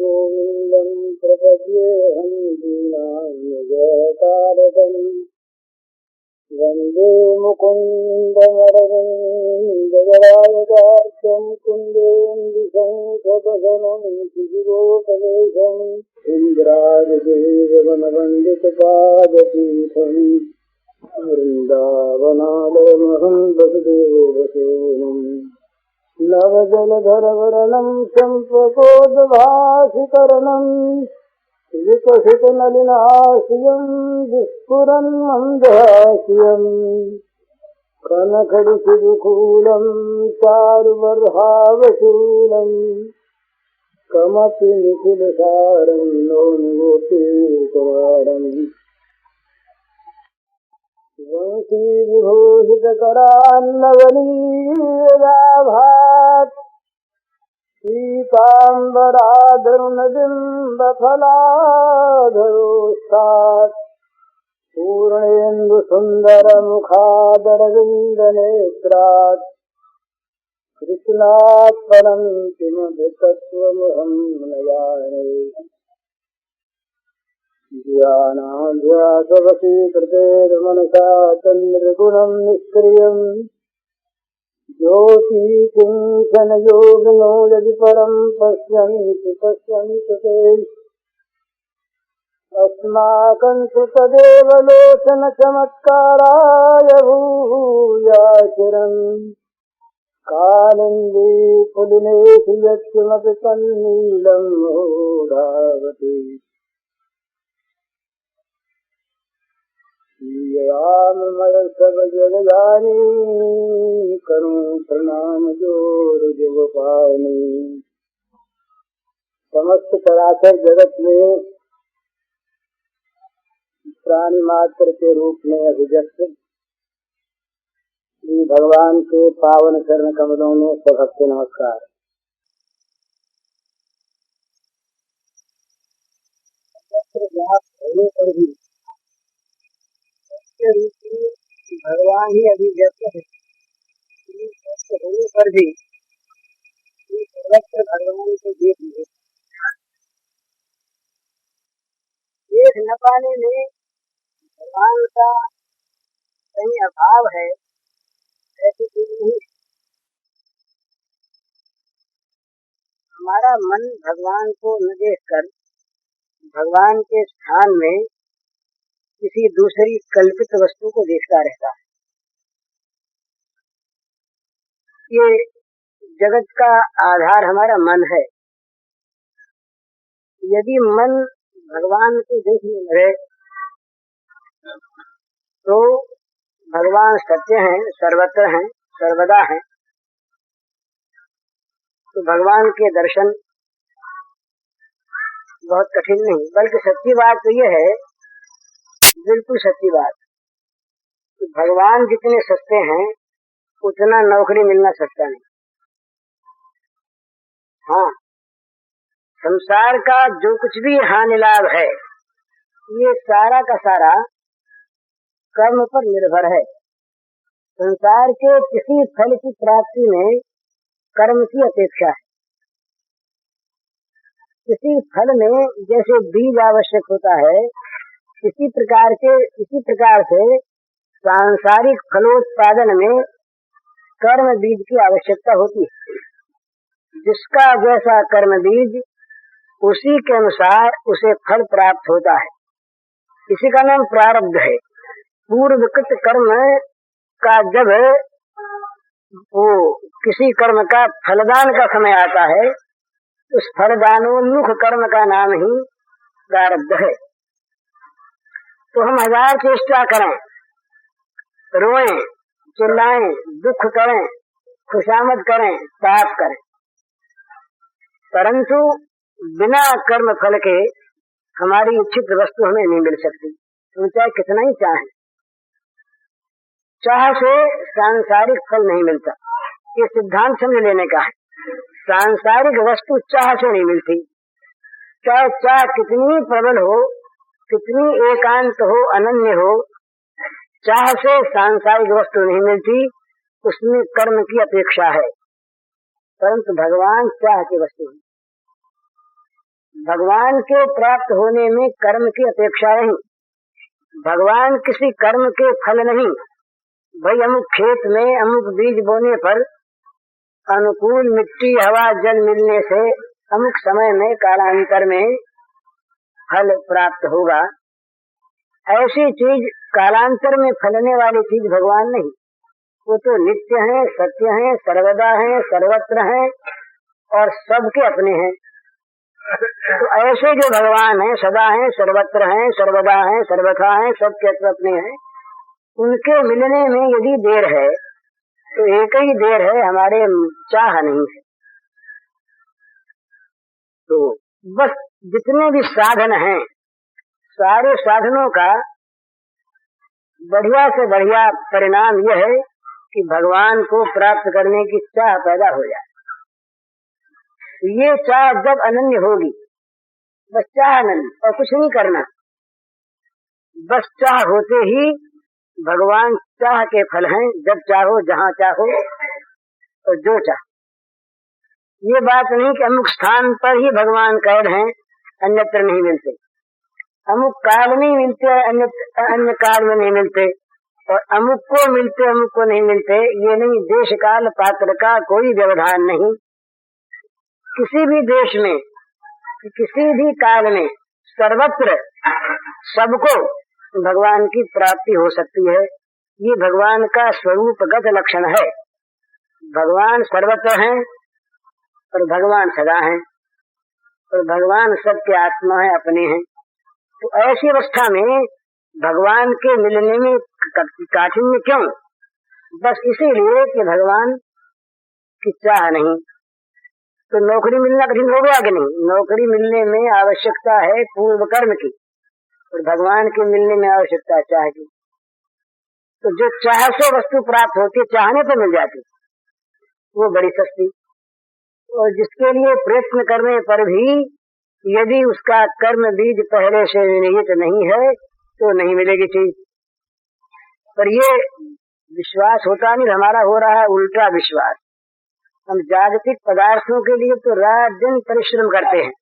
गोविन्दं प्रपद्येऽहं दीनान्यजतारकम् वन्दे मुकुन्दमरविन्ददलायतार्क्यं कुन्देन्दुशङ्खपदनं शिशिरोपवेशम् इन्द्रादिदेववनवन्दितपादपीठम् वृन्दावनालयमहं वसुदेवसूनुम् नवजलधरवर्णं चम्पकोद्भासिकरणं विकसितनलिनाशियं विस्फुरन्मन्दहास्यं कनखडिशिखूलं चारुबर्हावशूलं कमपि निखिलसारं नौनिगोपीकुमारम् वंशीविभूषितकरान्नवनीयदाभात् पीताम्बराधरुणबिम्बफलाधरोष्ठात् पूर्णेन्दुसुन्दरमुखादरविन्दनेत्रात् कृष्णात् परं किमपि तत्त्वमहं न जाने। ध्यानाभ्यासवशीकृतेर्मनसा तन्निर्गुणं निष्क्रियं ज्योतिकिञ्चनयोगिनो यदि परं पश्यन्ति ते अस्माकं तु तदेव लोचनचमत्काराय भूयाचिरं कालिन्दी पुलिनेषु यत्किमपि तन्नीलं मूढावति सब जगदानी करूं प्रणाम जोर जगपानी। समस्त चराचर जगत में प्राणी मात्र के रूप में अभिव्यक्त श्री भगवान के पावन चरण कमलों में सभक्त नमस्कार। पर भी भगवान ही अभिव्यक्त है, होने पर भी सर्वत्र भगवान को देख न पाने में भगवान का कहीं अभाव है ऐसी चीज नहीं। हमारा मन भगवान को न देखकर भगवान के स्थान में किसी दूसरी कल्पित वस्तु को देखता रहता है। ये जगत का आधार हमारा मन है। यदि मन भगवान को देखने लगे तो भगवान सत्य हैं, सर्वत्र हैं, सर्वदा हैं, तो भगवान के दर्शन बहुत कठिन नहीं, बल्कि सच्ची बात तो ये है, बिल्कुल सच्ची बात, तो भगवान जितने सस्ते हैं उतना नौकरी मिलना सस्ता नहीं। हाँ, संसार का जो कुछ भी हानि लाभ है ये सारा का सारा कर्म पर निर्भर है। संसार के किसी फल की प्राप्ति में कर्म की अपेक्षा है। किसी फल में जैसे बीज आवश्यक होता है, इसी प्रकार से सांसारिक फलोत्पादन में कर्म बीज की आवश्यकता होती है। जिसका जैसा कर्म बीज उसी के अनुसार उसे फल प्राप्त होता है। इसी का नाम प्रारब्ध है। पूर्वकृत कर्म का जब वो किसी कर्म का फलदान का समय आता है, उस फलदानोन्मुख कर्म का नाम ही प्रारब्ध है। तो हम हजार चेष्टा करें, रोएं, चिल्लाएं, दुख करें, खुशामद करें, ताप करें, परंतु बिना कर्म फल के हमारी इच्छित वस्तु हमें नहीं मिल सकती। तो चाहे कितना ही चाहें, चाह से सांसारिक फल नहीं मिलता। ये सिद्धांत समझ लेने का है। सांसारिक वस्तु चाह से नहीं मिलती। चाहे चाह कितनी प्रबल हो, कितनी एकांत हो, अनन्य हो, चाह से सांसारिक वस्तु नहीं मिलती, उसमें कर्म की अपेक्षा है। परंतु भगवान चाह की वस्तु है। भगवान के प्राप्त होने में कर्म की अपेक्षा नहीं। भगवान किसी कर्म के फल नहीं। भाई अमुक खेत में अमुक बीज बोने पर अनुकूल मिट्टी हवा जल मिलने से अमुक समय में कालांतर में फल प्राप्त होगा, ऐसी चीज कालांतर में फलने वाली चीज भगवान नहीं। वो तो नित्य हैं, सत्य हैं, सर्वदा हैं, सर्वत्र हैं और सबके अपने हैं। तो ऐसे जो भगवान हैं, सदा हैं, सर्वत्र हैं, सर्वदा हैं, सर्वथा हैं, सबके अपने हैं, उनके मिलने में यदि देर है तो एक ही देर है, हमारे चाह नहीं है। तो बस जितने भी साधन हैं, सारे साधनों का बढ़िया से बढ़िया परिणाम यह है कि भगवान को प्राप्त करने की चाह पैदा हो जाए। ये चाह जब अनन्य होगी, बस चाह अनन्य और कुछ नहीं करना, बस चाह होते ही भगवान चाह के फल हैं। जब चाहो, जहाँ चाहो और जो चाहो। ये बात नहीं कि अमुक स्थान पर ही भगवान कैद हैं, अन्यत्र नहीं मिलते। अमुक काल में मिलते, अन्य काल में नहीं मिलते, और अमुक को मिलते, अमुक को नहीं मिलते। ये नहीं, देश काल पात्र का कोई व्यवधान नहीं। किसी भी देश में, किसी भी काल में, सर्वत्र सबको भगवान की प्राप्ति हो सकती है। ये भगवान का स्वरूपगत लक्षण है। भगवान सर्वत्र हैं और भगवान सदा हैं और भगवान सबके आत्मा है, अपने हैं। तो ऐसी अवस्था में भगवान के मिलने में काठिन्य क्यों? बस इसीलिए कि भगवान की चाह नहीं। तो नौकरी मिलना कठिन हो गया कि नहीं? नौकरी मिलने में आवश्यकता है पूर्व कर्म की, और भगवान के मिलने में आवश्यकता है चाह की। तो जो चाह से वस्तु प्राप्त होती, चाहने पर मिल जाती, वो बड़ी सस्ती। और जिसके लिए प्रयत्न करने पर भी यदि उसका कर्म बीज पहले से निहित नहीं है तो नहीं मिलेगी चीज। पर ये विश्वास होता नहीं, हमारा हो रहा है उल्टा विश्वास। हम जागतिक पदार्थों के लिए तो रात दिन परिश्रम करते हैं,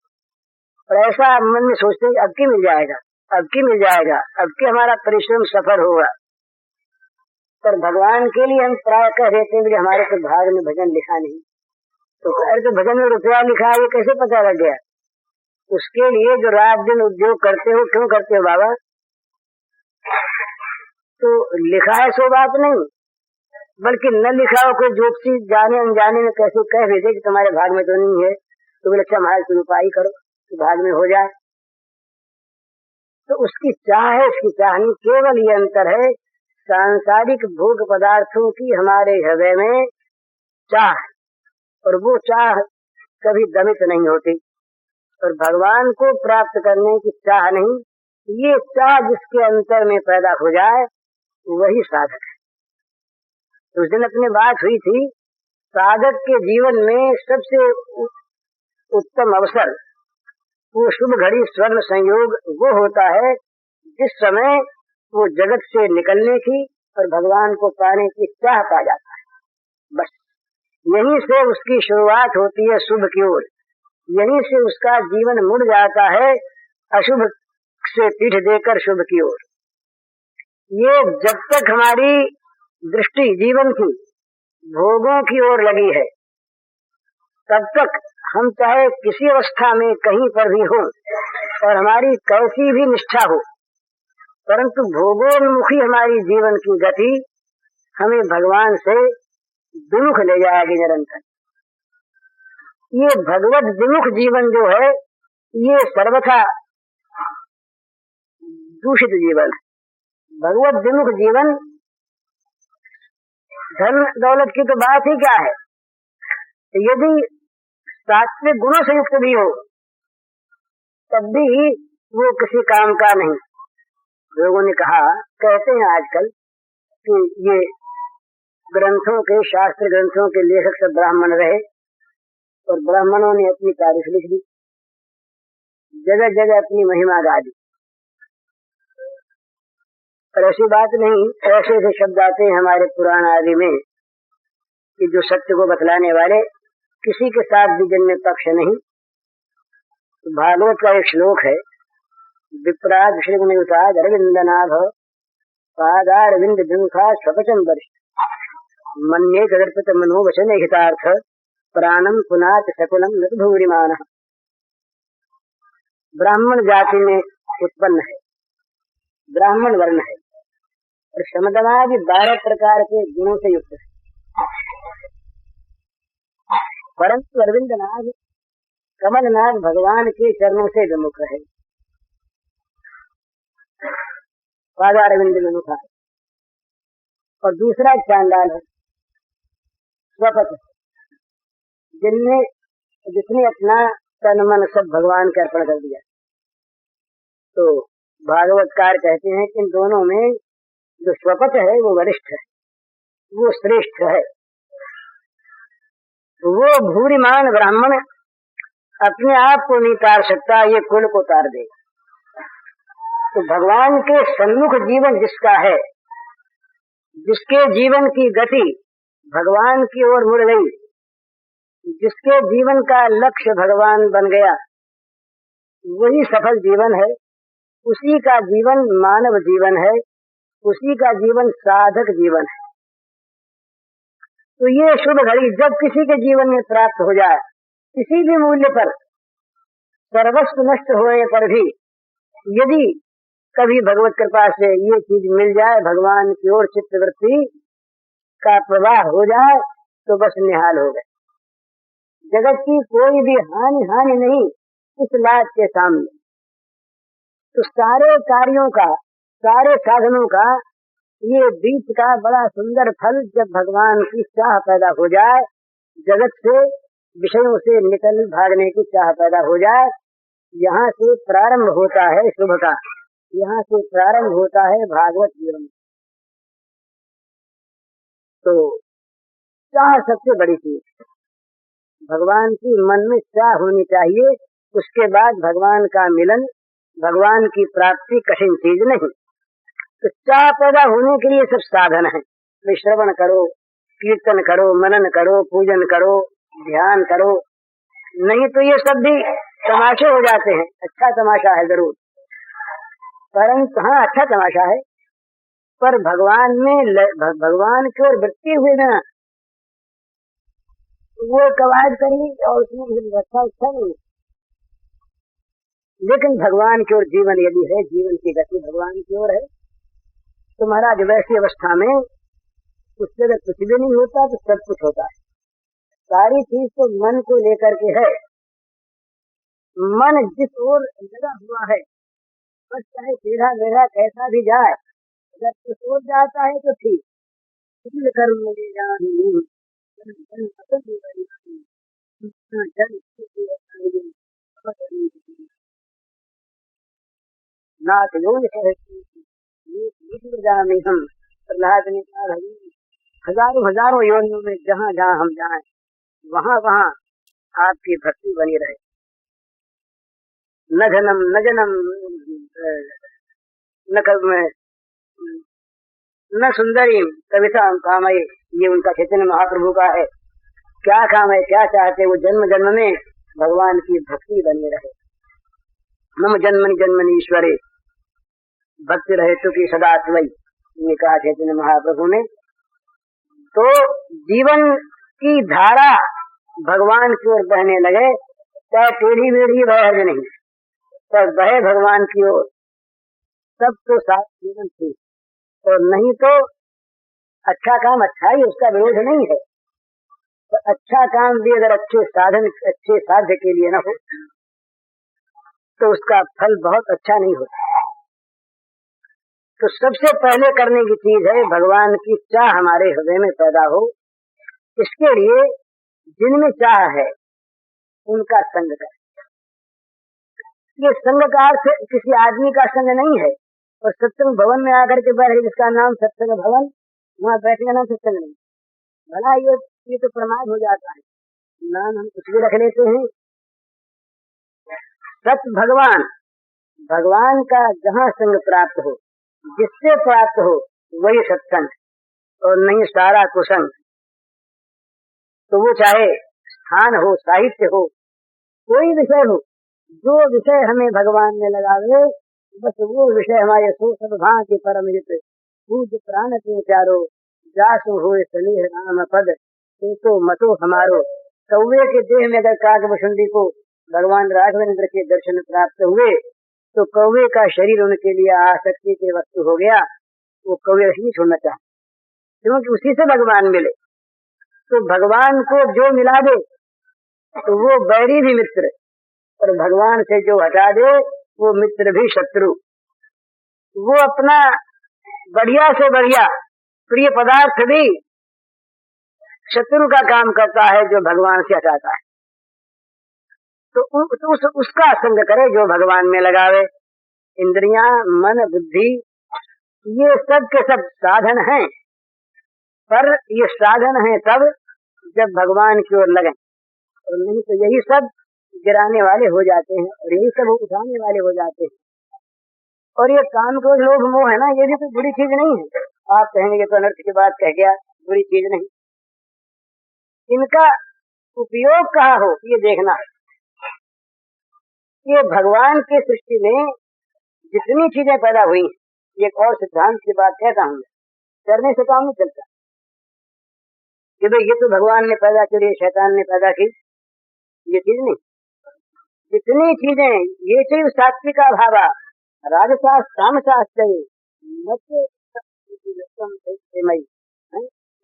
और ऐसा मन में सोचते हैं अब की मिल जाएगा, अब की मिल जाएगा, अब की हमारा परिश्रम सफल होगा। पर भगवान के लिए हम प्राय कह देते हैं कि हमारे तो भाग में भजन लिखा नहीं। तो अरे तो भजन में रुपया लिखा है, ये कैसे पता लग गया? उसके लिए जो रात दिन उद्योग करते हो, क्यों करते हो बाबा? तो लिखा है सो बात नहीं, बल्कि न लिखा हो कोई ज्योतिषी जाने अनजाने में कैसे कह भेजे कि तुम्हारे भाग में तो नहीं है, तो बोले अच्छा महाराज तुम उपाय करो तो भाग में हो जाए। तो उसकी चाह है, इसकी चाह नहीं। केवल ये अंतर है, सांसारिक भोग पदार्थों की हमारे हृदय में चाह, और वो चाह कभी दमित नहीं होती। और भगवान को प्राप्त करने की चाह नहीं, ये चाह जिसके अंतर में पैदा हो जाए वही साधक है। तो उस दिन अपनी बात हुई थी, साधक के जीवन में सबसे उत्तम अवसर, वो शुभ घड़ी स्वर्ण संयोग वो होता है जिस समय वो जगत से निकलने की और भगवान को पाने की चाह पा जाता है। बस यहीं से उसकी शुरुआत होती है शुभ की ओर। यहीं से उसका जीवन मुड़ जाता है अशुभ से पीठ देकर शुभ की ओर। ये जब तक हमारी दृष्टि जीवन की भोगों की ओर लगी है, तब तक हम चाहे किसी अवस्था में कहीं पर भी हो और हमारी कैसी भी निष्ठा हो, परंतु भोगोन्मुखी हमारी जीवन की गति हमें भगवान से विमुख ले जाएगी निरंतर। ये भगवत विमुख जीवन जो है, ये सर्वथा दूषित जीवन है। भगवत विमुख जीवन, धन दौलत की तो बात ही क्या है, यदि सात्विक गुणों से युक्त भी हो तब भी वो किसी काम का नहीं। लोगों ने कहा, कहते हैं आजकल कि ये ग्रंथों के, शास्त्र ग्रंथों के लेखक सब ब्राह्मण रहे और ब्राह्मणों ने अपनी तारीफ लिख दी, जगह जगह अपनी महिमा गा दी। पर ऐसी बात नहीं। ऐसे ऐसे शब्द आते हैं हमारे पुराण आदि में कि जो सत्य को बतलाने वाले, किसी के साथ भी जन्म पक्ष नहीं, भागवत का एक श्लोक है, विप्राज श्रीगुणयुताज अरविंदनाभ पादारविंद बिमुखा स्वपचन वरिष्ठ मन्ये तदर्पित मनोवचन हितार्थ प्राणम पुनात सकुलम नृभूरिमान। ब्राह्मण जाति में उत्पन्न है, ब्राह्मण वर्ण है और शमदमादि 12 प्रकार के गुणों से युक्त है, परंतु अरविंदनाथ कमलनाथ भगवान के चरणों से विमुख है। पादारविंद विमुख। और दूसरा चांडाल है, स्वपथ, जिसने अपना तन मन सब भगवान के अर्पण कर दिया। तो भागवतकार कहते हैं कि इन दोनों में जो स्वपथ है वो वरिष्ठ है, वो श्रेष्ठ है। वो भूरिमान ब्राह्मण अपने आप को नहीं तार सकता, ये कुल को तार देगा। तो भगवान के सन्मुख जीवन जिसका है, जिसके जीवन की गति भगवान की ओर मुड़ गई, जिसके जीवन का लक्ष्य भगवान बन गया, वही सफल जीवन है। उसी का जीवन मानव जीवन है, उसी का जीवन साधक जीवन है। तो ये शुभ घड़ी जब किसी के जीवन में प्राप्त हो जाए, किसी भी मूल्य पर, सर्वस्व नष्ट होने पर भी यदि कभी भगवत कृपा से ये चीज मिल जाए, भगवान की ओर चित्तवृत्ति का प्रवाह हो जाए, तो बस निहाल हो गए। जगत की कोई भी हानि नहीं इस लाभ के सामने। तो सारे कार्यों का, सारे साधनों का ये बीच का बड़ा सुंदर फल, जब भगवान की चाह पैदा हो जाए, जगत से विषयों से निकल भागने की चाह पैदा हो जाए, यहाँ से प्रारंभ होता है शुभ का, यहाँ से प्रारंभ होता है भागवत जीवन। तो चाह सबसे बड़ी चीज, भगवान की मन में चाह होनी चाहिए। उसके बाद भगवान का मिलन, भगवान की प्राप्ति कठिन चीज नहीं। तो चाह पैदा होने के लिए सब साधन है। श्रवण करो, कीर्तन करो, मनन करो, पूजन करो, ध्यान करो, नहीं तो ये सब भी तमाशे हो जाते हैं। अच्छा तमाशा है जरूर, परंतु हाँ अच्छा तमाशा है, पर भगवान में भगवान की ओर वृत्ति हुए ना, वो कवायद करी और उसमें अच्छा नहीं। लेकिन भगवान की ओर जीवन यदि है, जीवन की गति भगवान की ओर है, तो महाराज वैसी अवस्था में उससे अगर कुछ भी नहीं होता तो सब कुछ होता है। सारी चीज तो मन को लेकर के है। मन जिस ओर लगा हुआ है, बस चाहे टेढ़ा मेढ़ा कैसा भी जाए, अगर उस ओर जाता है तो ठीक। नाथ योग हम प्रहलाद ने कहा, हजारों हजारों योनियों में जहाँ जहाँ हम जाएं, वहाँ वहाँ आपकी भक्ति बनी रहे। न धनम न जनम न सुंदरी कविता कामय, ये उनका चैतन्य महाप्रभु का है। क्या काम है, क्या चाहते, वो जन्म जन्म में भगवान की भक्ति बनी रहे। मम जन्मनि जन्मनि ईश्वरे भक्ति रहे तो की सदा त्वयि, ये कहा चैतन्य महाप्रभु ने। तो जीवन की धारा भगवान की ओर बहने लगे, चाहे टेढ़ी मेढ़ी बहे नहीं, पर बहे भगवान की ओर, सब तो साथ जीवन थी। और नहीं तो अच्छा काम अच्छा ही, उसका विरोध नहीं है, तो अच्छा काम भी अगर अच्छे साधन, अच्छे साध्य के लिए न हो तो उसका फल बहुत अच्छा नहीं होता। तो सबसे पहले करने की चीज है भगवान की चाह हमारे हृदय में पैदा हो। इसके लिए जिनमें चाह है उनका संग करें। ये संग का अर्थ किसी आदमी का संग नहीं है, और सत्संग भवन में आकर के बैठे जिसका नाम सत्संग भवन, वहाँ बैठने का नाम सत्संग नहीं। भला ये तो प्रमाद हो जाता है, नाम हम कुछ भी रख लेते हैं। सत भगवान, भगवान का जहाँ संग प्राप्त हो, जिससे प्राप्त हो, वही सत्संग, और नहीं सारा कुसंग। तो वो चाहे स्थान हो, साहित्य हो, कोई विषय हो, जो विषय हमें भगवान ने लगावे, बस वो विषय हमारे सो सब भांति परम हित, पूज प्राण के प्यारो, जासु हुए स्नेह राम पद, तो मतो हमारो। कौवे के देह में अगर काकभुषुंडी को भगवान राघवेंद्र के दर्शन प्राप्त हुए तो कौवे का शरीर उनके लिए आसक्ति के वस्तु हो गया। वो कौवे नहीं छोड़ना चाहते, क्योंकि उसी से भगवान मिले। तो भगवान को जो मिला दे तो वो बैरी भी मित्र, और भगवान से जो हटा दे वो मित्र भी शत्रु। वो अपना बढ़िया से बढ़िया प्रिय पदार्थ भी शत्रु का काम करता है जो भगवान से हटाता है। तो उसका संग करे जो भगवान में लगावे। इंद्रियां, मन, बुद्धि ये सब के सब साधन हैं, पर ये साधन हैं तब जब भगवान की ओर लगे, और नहीं तो यही सब गिराने वाले हो जाते हैं और यही सब उठाने वाले हो जाते हैं। और ये काम क्रोध लोभ मोह है ना, ये भी कोई बुरी चीज नहीं है। आप कहेंगे ये तो अनर्थ की बात कह गया, बुरी चीज नहीं। इनका उपयोग कहाँ हो ये देखना। ये भगवान की सृष्टि में जितनी चीजें पैदा हुई, एक और सिद्धांत की बात कहता हूँ, करने से काम नहीं चलता कि भाई ये तो भगवान ने पैदा की, शैतान ने पैदा की, ये चीज नहीं। जितनी चीजें ये चीज सात्विक भावा राजसास तामसास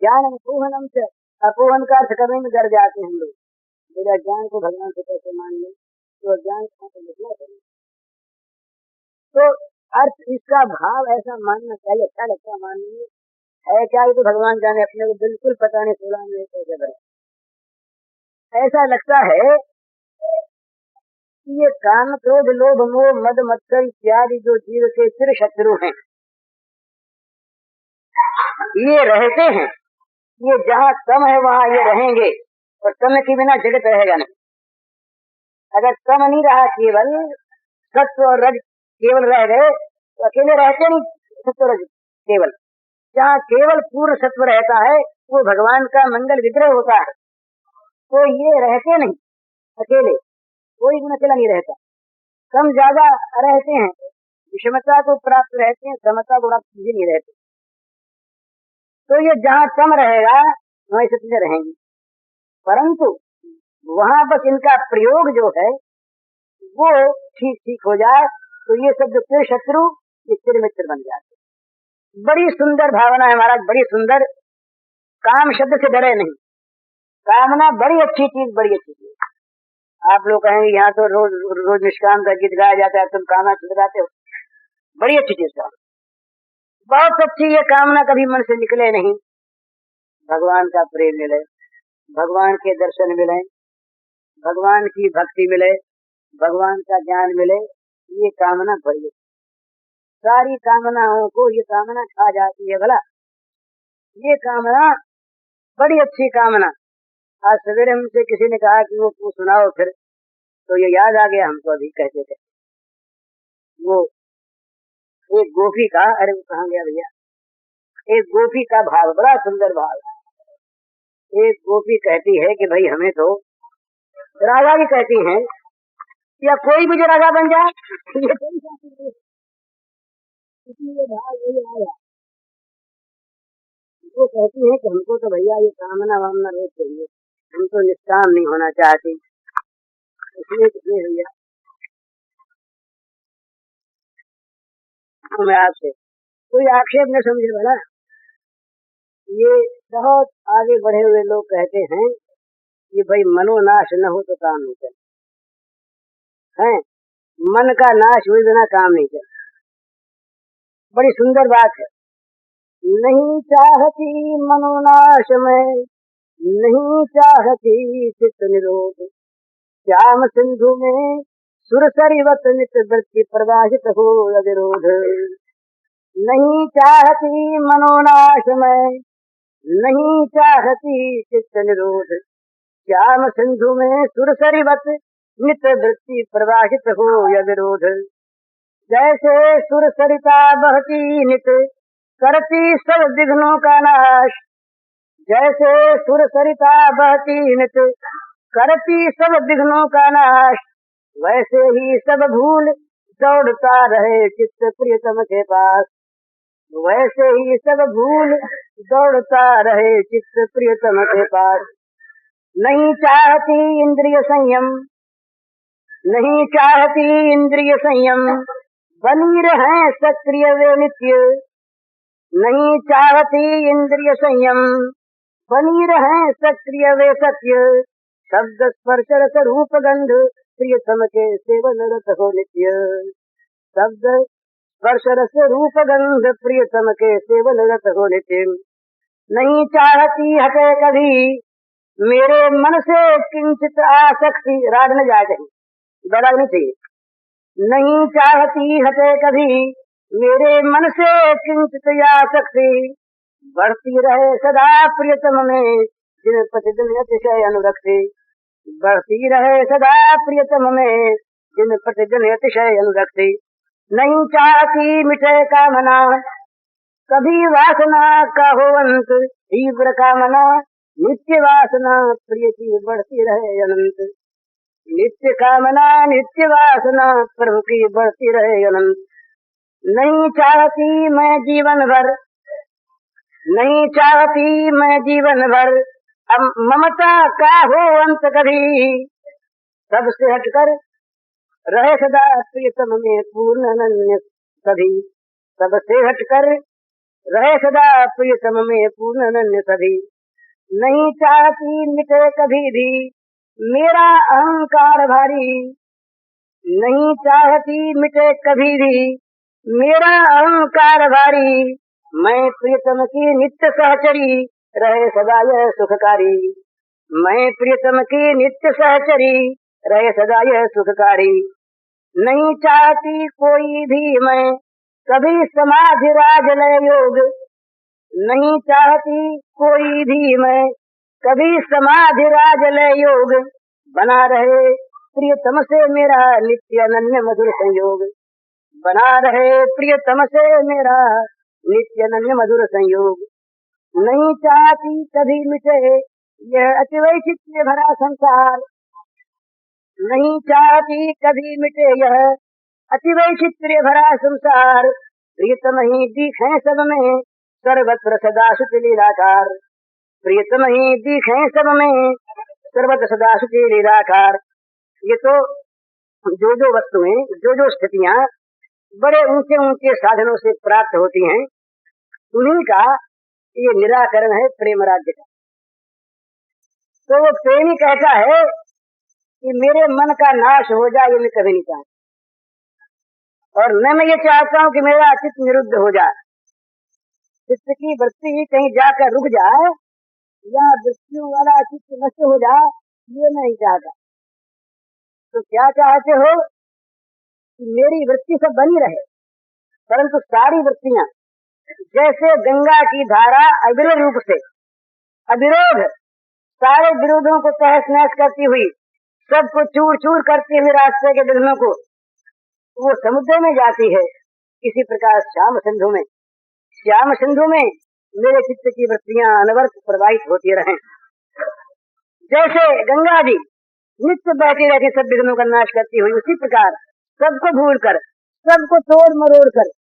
ज्ञान अपोहनम से, अपोहन का अर्थ करने में डर जाते हैं हम लोग। मेरा ज्ञान को भगवान से कैसे मान ले, तो ज्ञान कहाँ से निकला करें। तो अर्थ इसका भाव ऐसा मानना चाहिए, अच्छा लगता मानने है क्या, ये तो भगवान जाने, अपने को बिल्कुल पता नहीं 16 में कैसे बने। ऐसा लगता है ये काम क्रोध लोभ मोह मद मत्सर इत्यादि जो जीव के चिर शत्रु हैं, ये रहते हैं, ये जहाँ तम है वहाँ ये रहेंगे, और तम के बिना जगत रहेगा नहीं। अगर तम नहीं रहा, केवल सत्व और रज केवल रह गए तो अकेले रहते नहीं। सत्व रज केवल, जहाँ केवल पूर्ण सत्व रहता है वो भगवान का मंगल विग्रह होता है। तो ये रहते नहीं अकेले, कोई गुण अकेला नहीं रहता, कम ज्यादा रहते हैं, विषमता को प्राप्त रहते हैं, समता को प्राप्त नहीं रहते। तो ये जहाँ कम रहेगा वहीं से चीजें रहेंगी, परंतु वहां बस इनका प्रयोग जो है वो ठीक ठीक हो जाए तो ये सब जो शत्रु ये चिर मित्र बन जाते। बड़ी सुंदर भावना है महाराज, बड़ी सुंदर। काम शब्द से डरे नहीं, कामना बड़ी अच्छी चीज, बड़ी अच्छी चीज। आप लोग कहेंगे यहाँ तो रोज रोज निष्काम का गीत गाया जाता है, तुम कामना छिड़काते हो, बड़ी अच्छी चीज का, बहुत अच्छी। ये कामना कभी मन से निकले नहीं, भगवान का प्रेम मिले, भगवान के दर्शन मिले, भगवान की भक्ति मिले, भगवान का ज्ञान मिले, ये कामना बड़ी। सारी कामनाओं को ये कामना खा जाती है। भला ये कामना बड़ी अच्छी कामना। आज सवेरे हमसे किसी ने कहा कि वो सुनाओ फिर, तो ये याद आ गया हमको, अभी कहते थे वो एक गोपी का, अरे वो कहाँ गया भैया, एक गोपी का भाव, बड़ा सुंदर भाव। एक गोपी कहती है कि भाई हमें तो, राजा भी कहती हैं या कोई भी जो राजा बन जाए इसलिए भाव यही आया। वो कहती है कि हमको तो भैया ये कामना वामना रोक चाहिए, हम तो निष्काम नहीं होना चाहते, इसलिए कितने भैया मैं आपसे कोई आक्षेप न समझे। भला ये बहुत आगे बढ़े हुए लोग कहते हैं कि भाई मनोनाश न हो तो काम नहीं चले, हैं मन का नाश हुए बिना काम नहीं चले। बड़ी सुंदर बात है। नहीं चाहती मनोनाश में, नहीं चाहती चित्त निरोध, श्याम सिंधु में सुरसरिवत नित्य वृत्ति प्रवाहित हो अविरोध। नहीं चाहती मनोनाश में, नहीं चाहती चित्त निरोध, श्याम सिंधु में सुरसरिवत नित्य वृत्ति प्रवाहित हो अविरोध। जैसे सुर सरिता बहती नित करती सब विघ्नों का नाश, जैसे सुर सरिता बहती नित करती सब विघ्नों का नाश, वैसे ही सब भूल दौड़ता रहे चित्त प्रियतम के पास। वैसे ही सब भूल दौड़ता रहे चित्त प्रियतम के पास। नहीं चाहती इंद्रिय संयम, नहीं चाहती इंद्रिय संयम, बनी रहे सक्रिय वे नित्य। नहीं चाहती इंद्रिय संयम, बनी रहे सक्रिय वे सत्य। शब्द स्पर्श रस रूप गंध प्रियतम के सेवन रत हो नित्य। शब्द स्पर्श रस रूप गंध प्रियतम के सेवन रत हो नित्य। नहीं चाहती हटे कभी मेरे मन से किंचित आसक्ति। राग न जाए कहीं, बड़ा नहीं चाहिए। नहीं चाहती हटे कभी मेरे मन से किंचित आसक्ति। बढ़ती रहे सदा प्रियतम में दिन प्रतिदिन अतिशय अनुरक्ति। बढ़ती रहे सदा प्रियतम में दिन प्रतिदिन अतिशय अनुरक्ति। नहीं चाहती मिटे कामना कभी वासना का हो अंत। तीव्र कामना नित्य वासना प्रिय की बढ़ती रहे अनंत। नित्य कामना नित्य वासना प्रभु की बढ़ती रहे अनंत। नहीं चाहती मैं जीवन भर, नहीं चाहती मैं जीवन भर अब ममता का हो अंत कभी। सबसे हटकर रहे सदा प्रियतम में पूर्ण अनन्य सभी। सबसे हटकर रहे सदा प्रियतम में पूर्ण अनन्य सभी। नहीं चाहती मिटे कभी भी मेरा अहंकार भारी। नहीं चाहती मिटे कभी भी मेरा अहंकार भारी। मैं प्रियतम की नित्य सहचरी रहे सदा यह सुखकारी। मैं प्रियतम की नित्य सहचरी रहे सदा यह सुखकारी। नहीं चाहती कोई भी मैं कभी समाधि राज लय योग। नहीं चाहती कोई भी मैं कभी समाधि राज लय योग। बना रहे प्रियतम से मेरा नित्य अनन्य मधुर संयोग। बना रहे प्रियतम से मेरा नित्य अनन्य मधुर संयोग। नहीं चाहती कभी मिटे यह अति वैचित्र्य भरा संसार। नहीं चाहती कभी मिटे यह अति वैचित्र्य भरा संसार। प्रियतम ही दिखे सब में सर्वत्र सदा सुच लीलाकार। प्रियतम ही दिखे सब में सर्वत्र सदा सुच लीलाकार। ये तो जो वस्तुएं जो स्थितियां बड़े ऊंचे ऊंचे साधनों से प्राप्त होती हैं, उन्हीं का ये निराकरण है प्रेम राज्य का। तो वो प्रेमी कहता है कि मेरे मन का नाश हो जाए, ये मैं कभी नहीं चाहता। और न मैं ये चाहता हूँ कि मेरा चित्त निरुद्ध हो जाए, चित्त की वृत्ति कहीं जाकर रुक जाए या मृत्यु वाला चित्त नष्ट हो जाए, ये नहीं चाहता। तो क्या चाहते हो कि मेरी वृत्ति सब बनी रहे, परंतु सारी वृत्तियां जैसे गंगा की धारा अविरल रूप से अविरोध सारे विरोधों को तहस नहस करती हुई, सबको चूर चूर करती हुई रास्ते के विघ्नों को वो समुद्र में जाती है। इसी प्रकार श्याम सिंधु में मेरे चित्त की वृत्तियां अनवरत प्रवाहित होती रहें। जैसे गंगा जी नित्य बहती रहती सब विघ्नों का नाश करती हुई, उसी प्रकार सबको भूल कर, सबको तोड़ मरोड़ कर,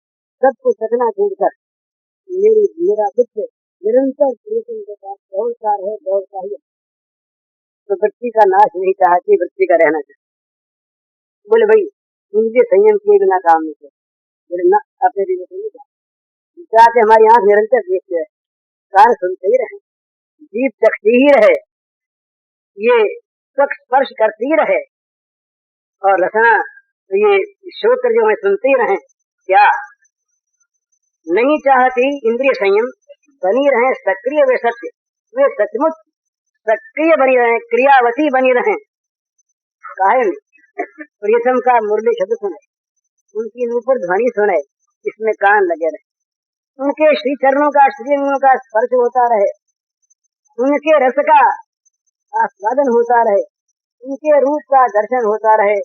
सबको चकना चूर कर मेरा चित्त निरंतर प्रियतम के पास दौड़ता है। तो वृत्ति का नाश नहीं चाहती, वृत्ति का रहना चाहती। बोले भाई इंद्रिय संयम किए बिना काम नहीं कर। बोले ना, अपने दिल से नहीं चाहते। हमारी आंख निरंतर देखते है, कान सुनते ही रहे, जीभ चखती ही रहे, ये स्वच्छ स्पर्श करती ही रहे, और रसना तो ये श्रोत्र जो है सुनते ही रहे। क्या नहीं चाहती इंद्रिय संयम, बनी रहे सक्रिय वे सत्य, वे सचमुच सक्रिय बनी रहे, क्रियावती बनी रहे। काहे प्रियतम का मुरली शब्द सुने, उनकी ऊपर ध्वनि सुने, इसमें कान लगे रहे, उनके श्री चरणों का श्रीअंगों का स्पर्श होता रहे, उनके रस का आस्वादन होता रहे, उनके रूप का दर्शन होता रहे,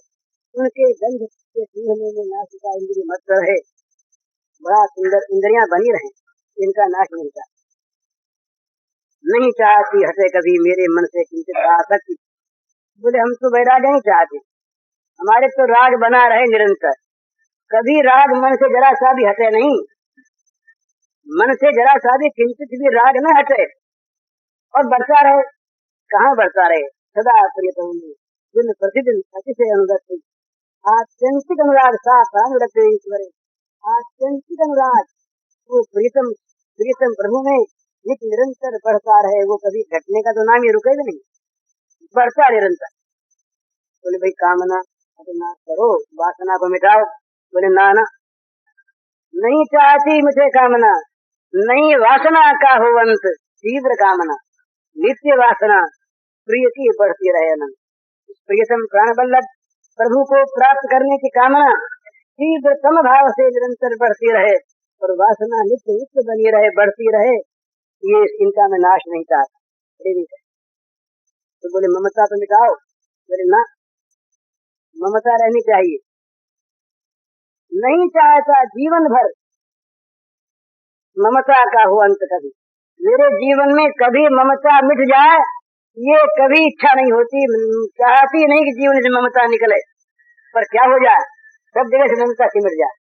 उनके गंध के सूंघने में नासिका इंद्रिय मत रहे। बड़ा सुंदर इंद्रियां बनी रहे, इनका नाश नहीं चाहती। नहीं चाहती हटे कभी मेरे मन से किंचित आसक्ति। बोले हम तो वैराग्य नहीं चाहते, हमारे तो राग बना रहे निरंतर, कभी राग मन से जरा सा भी हटे नहीं, मन से जरा सा भी किंचित भी राग न हटे और बढ़ता रहे। कहाँ बढ़ता रहे? सदा प्रियतम दिन प्रतिदिन अतिशय अनुरक्त, आत्यंतिक अनुराग साथ अनुरक्त ईश्वर, आत्यंतिक अनुराग वो प्रीतम प्रीतम प्रभु में नित्य निरंतर बढ़ता रहे। वो कभी घटने का तो नाम ही रुकेगा नहीं, बढ़ता निरंतर। बोले भाई कामना ना करो, वासना को मिटाओ। बोले ना ना, नहीं चाहती मुझे कामना, नहीं वासना का हो अंत, तीव्र कामना नित्य वासना प्रिय की बढ़ती रहे अनंत। प्रियतम प्राण बल्लभ प्रभु को प्राप्त करने की कामना तीव्रतम भाव से निरंतर बढ़ती रहे और वासना नित्य नित्य बनी रहे, बढ़ती रहे। ये इनका मैं नाश नहीं चाहता। तो बोले ममता तो मिटाओ। बोले ना, ममता रहनी चाहिए। नहीं चाहता जीवन भर ममता का हो अंत कभी, मेरे जीवन में कभी ममता मिट जाए ये कभी इच्छा नहीं होती, चाहती नहीं कि जीवन से ममता निकले, पर क्या हो जाए सब जगह से ममता सिमट जाए,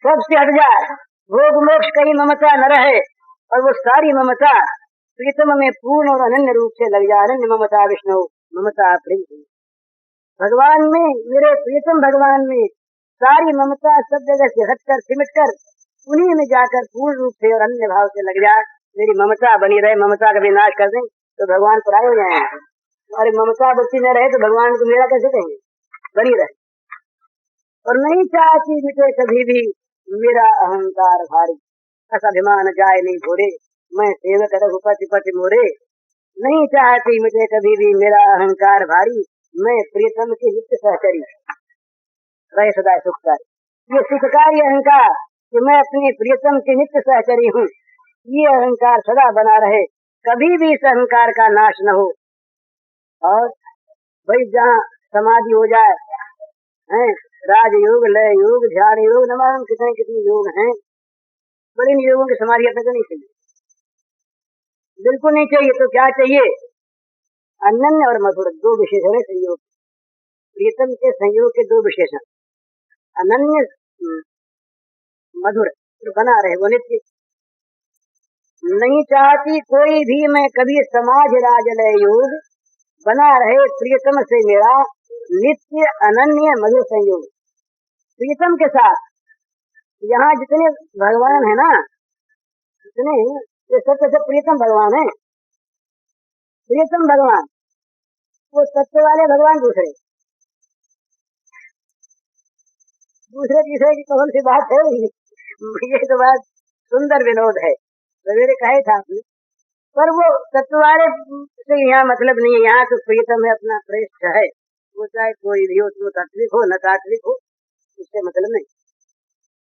सबसे हट जाए, भोग मोक्ष कहीं ममता न रहे और वो सारी ममता प्रीतम में पूर्ण और अनन्य रूप से लग जाए। अनन्य ममता विष्णु ममता प्रेम भगवान में, मेरे प्रीतम भगवान में सारी ममता सब जगह से हटकर सिमट कर उन्हीं में जाकर पूर्ण रूप से और अन्य भाव से लग जाए। मेरी ममता बनी रहे, ममता का विनाश कर दें तो भगवान पराये हो जाएंगे। और ममता बची न रहे तो भगवान को मेरा कैसे कहेंगे, बनी रहे। और नहीं चाहती मिटे कभी भी मेरा अहंकार भारी, ऐसा अभिमान जाए नहीं भोरे, मैं सेवक रघुपति पति मोरे। नहीं चाहती मुझे कभी भी मेरा अहंकार भारी, मैं प्रियतम की नित्य सहचरी रहे सदा सुखकारी। ये सुखकारी अहंकार कि मैं अपने प्रियतम के नित्य सहचरी हूँ, ये अहंकार सदा बना रहे, कभी भी इस अहंकार का नाश न हो। और भाई जहाँ समाधि हो जाए हैं, राजयोग, लय योग, ध्यान योग, नमाम कितने कितने योग हैं, बड़े इन योगों की समाधि अपने को नहीं चाहिए, बिल्कुल नहीं चाहिए। तो क्या चाहिए? अनन्य और मधुर दो विशेषण है संयोग, प्रियतम के संयोग के दो विशेषण, अनन्य मधुर, तो बना रहे वो नित्य। नहीं चाहती कोई भी मैं कभी समाज राजलय योग, बना रहे प्रियतम से मेरा नित्य अनन्य मधुर संयोग। प्रियतम के साथ यहाँ जितने भगवान है ना, जितने ये सबसे प्रियतम भगवान है, प्रियतम भगवान वो तत्व वाले भगवान दूसरे तीसरे की कौन सी बात है? ये तो बात सुंदर विनोद है, सवेरे कहे था आपने, पर वो तत्व वाले से यहाँ मतलब नहीं है। यहाँ तो प्रियतम है, अपना श्रेष्ठ है, वो चाहे कोई भी हो, तो तात्विक हो न तात्विक हो, इससे मतलब नहीं।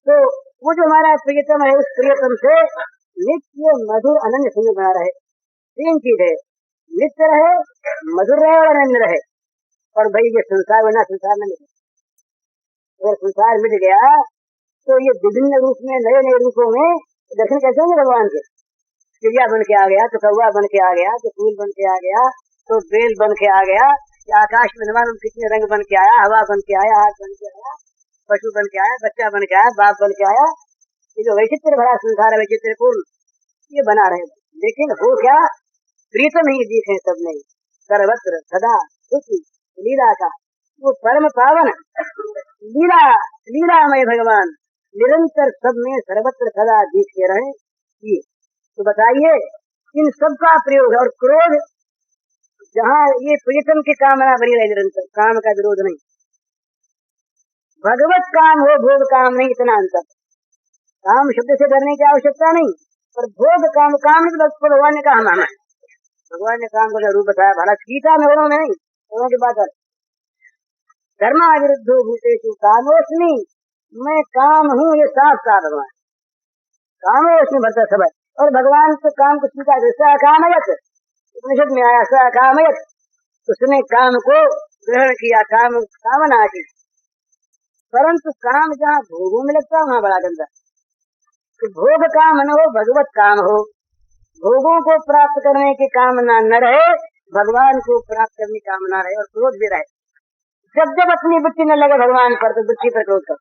तो वो जो हमारा प्रियतम है, उस प्रियतम से नित्य मधुर अनन्य संयोग बना रहे। तीन चीज है, नित्य रहे, मधुर रहे और अनन्य रहे। और भाई ये संसार बना, संसार में मिटे, अगर संसार मिट गया तो ये विभिन्न रूप में, नए नए रूपों में दर्शन कैसे होंगे भगवान के? चिड़िया बन के आ गया, तो कौवा बन के आ गया, तो फूल बन के आ गया, तो बेल बन के आ गया, आकाश में मालूम कितने रंग बन के आया, हवा बन के आया, हाथ बन के आया, पशु बन के आया, बच्चा बन के आया, बाप बन के आया। ये जो वैचित्र भरा संसार है, वैचित्र पूर्ण, ये बना रहे। लेकिन हो क्या? प्रीतम ही दिखे सबने, सर्वत्र सदा सुखी लीला का वो परम पावन लीलामय भगवान निरंतर सब में सर्वत्र सदा दिखते रहे। ये तो बताइए, इन सब का प्रयोग और क्रोध, जहाँ ये प्रीतम की कामना बनी रहे निरंतर, काम का विरोध नहीं, भगवत काम हो, भोग काम नहीं, इतना अंतर। काम शब्द से डरने की आवश्यकता नहीं, पर भोग काम, काम भगवान ने कहा माना, भगवान ने काम का रूप बताया। भला गीता में उन्होंने नहीं, उन्होंने की बात है, धर्मा विरुद्धो भूतेषु कामोस्मि, मैं काम हूँ, ये साफ साफ भगवान कामोस्मि भरता सब है। और भगवान तो काम को स्वीकार, सकामयत उपनिषद में आया, सकामयत, उसने काम को ग्रहण किया, काम कामना की। परंतु काम जहाँ भोगों में लगता है वहाँ बड़ा गंदा, तो भोग काम न हो, भगवत काम हो, भोगों को प्राप्त करने की कामना न रहे, भगवान को प्राप्त करने की कामना रहे और क्रोध भी रहे। जब जब अपनी बुद्धि न लगे भगवान पर तो बुद्धि पर क्रोध कर।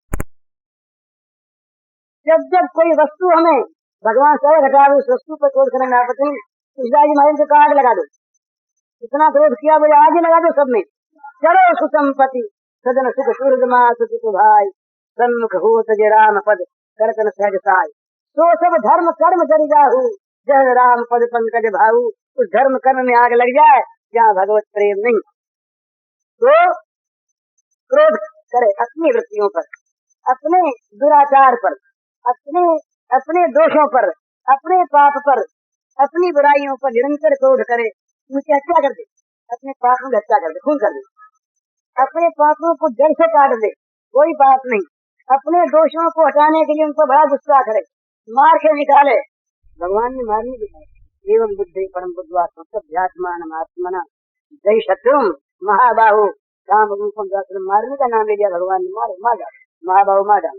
जब जब कोई वस्तु हमें भगवान से घटा दो, उस वस्तु पर क्रोध करना आपत्ति नहीं। तुलसीदास जी महाराज को कार्ड लगा दो, इतना क्रोध किया बोले आज ही लगा दो सब में। चलो सुसंपत्ति सदन सुख सूर्यमा सुख भाई, सन्मुख हो तजे राम पद करतन सहज साय। सो सब धर्म कर्म जरि जाहू, जय राम पद पंकज भाऊ। उस धर्म कर्म में आग लग जाए जहाँ भगवत प्रेम नहीं, तो क्रोध करे अपनी वृत्तियों पर, अपने दुराचार पर, अपने दोषों पर, अपने पाप पर, अपनी बुराइयों पर निरंतर क्रोध करे। उनकी हत्या कर दे, अपने पापों की हत्या कर दे, खून कर दे, अपने पापों को जड़ से काट दे, कोई पाप नहीं। अपने दोषों को हटाने के लिए उनको बड़ा गुस्सा करे, मार के निकाले। भगवान ने मारने दिखाई। एवं बुद्धि परम बुद्धवात्मान आत्मना जय शत्रु महाबाहु काम रूपम जाकर। मारने का नाम ले लिया भगवान ने, मारो मार डाल, महाबाहु मार डाल।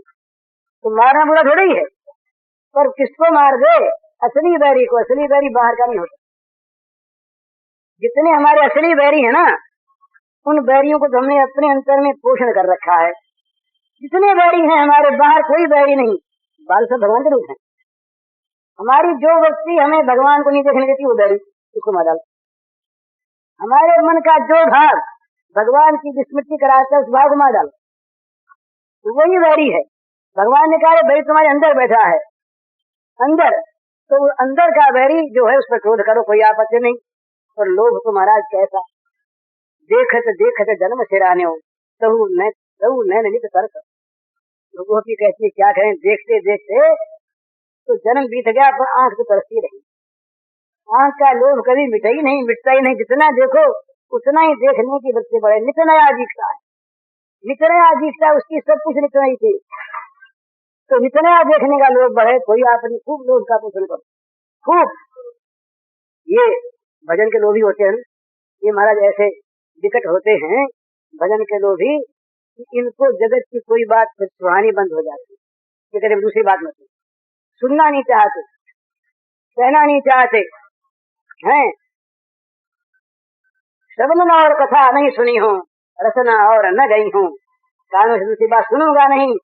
तो मारना बुरा थोड़ा ही है, पर किसको मार दे? असली बैरी को। असली बैरी बाहर का नहीं होता। जितने हमारे असली बैरी है ना, उन बैरियों को तो हमने अपने अंतर में पोषण कर रखा है। जितने बैरी हैं हमारे, बाहर कोई बैरी नहीं, बाल सब भगवान के रूप है। हमारी जो व्यक्ति हमें भगवान को नहीं देखने देती वो बैरी, उसको मार डाल। हमारे मन का जो भाव भगवान की विस्मृति कराता है उस भाव को मार डाल, तो वही बैरी है। भगवान ने कहा बैरी तुम्हारे अंदर बैठा है, अंदर, तो अंदर का बैरी जो है उस पर क्रोध करो, कोई आपत्ति नहीं। और लोभ तो महाराज कैसा, देखत देखत जन्म सिराने हो तहु नैन नित तरस। लोगों की कहती है क्या करें, देखते देखते तो जन्म बीत गया पर आंख तो तरसती रही। आंख का लोभ कभी मिटा ही नहीं, मिटता ही नहीं। जितना देखो उतना ही देखने की वृत्ति बढ़े। नित नया दीखता है, नित नया दीखता है, उसकी सब कुछ नित नई थी, तो नित नया देखने का लोभ बढ़े। कोई आपने खूब लोभ का पोषण करो, खूब। ये भजन के लोभी होते हैं, ये महाराज ऐसे विकट होते हैं भजन के लोभी, इनको जगत की कोई बात सुहानी बंद हो जाती है। ये कहते दूसरी बात मत सुनना नहीं चाहते, कहना नहीं चाहते हैं। श्रवण और कथा नहीं सुनी हो, रसना और न गई हूँ। कानों से दूसरी बात सुनूंगा नहीं,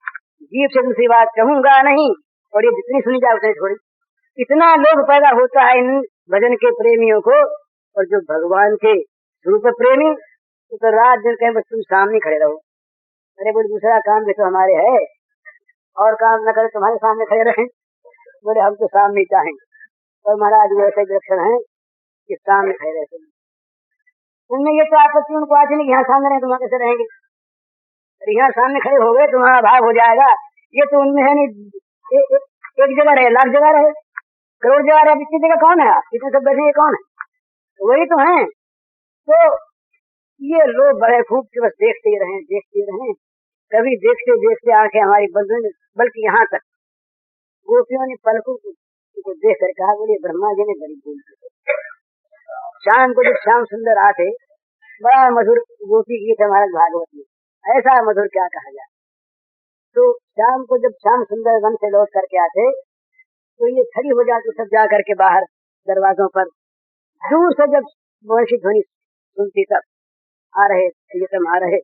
जीभ से दूसरी बात कहूंगा नहीं, और ये जितनी सुनी जाए उतनी थोड़ी। इतना लोभ पैदा होता है इन भजन के प्रेमियों को। और जो भगवान के स्वरूप प्रेमी तो रात दिन कहे बस तुम सामने खड़े रहो। अरे बोले दूसरा काम भी तो हमारे है, और काम न करे तुम्हारे सामने खड़े रहें। बोले हम तो सामने चाहें, और महाराज ऐसे विलक्षण है कि सामने खड़े रहते हैं। उनमें ये तो आपत्ति उनको आज नहीं, यहाँ सामने रहे तुम कैसे रहेंगे? अरे यहाँ सामने खड़े हो गए तुम्हारा भाव हो जाएगा। ये तो उनमें है नहीं, एक जगह रहे, लाख जगह रहे, करोड़ जगह रहे, इतनी जगह कौन है? इतने सब बैठे ये कौन है? वही तो है। तो ये लोग बड़े खूब के बस देखते ही रहे, देखते ही रहे। कभी देखते देखते आंखें हमारी बंद नहीं, बल्कि यहाँ तक गोपियों ने पलकों को देख कर कहा बोले ब्रह्मा जी ने बड़ी भूल की। शाम को जब श्याम सुंदर आते, बड़ा मधुर गोपी गीत हमारे भागवत में, ऐसा मधुर क्या कहा जाए। तो शाम को जब श्याम सुंदर वन से लौट करके आते तो ये खड़ी हो जाती सब जा करके बाहर दरवाजों पर। दूर से जब वंशी ध्वनि सुनती तब आ रहे, प्रियतम आ रहे,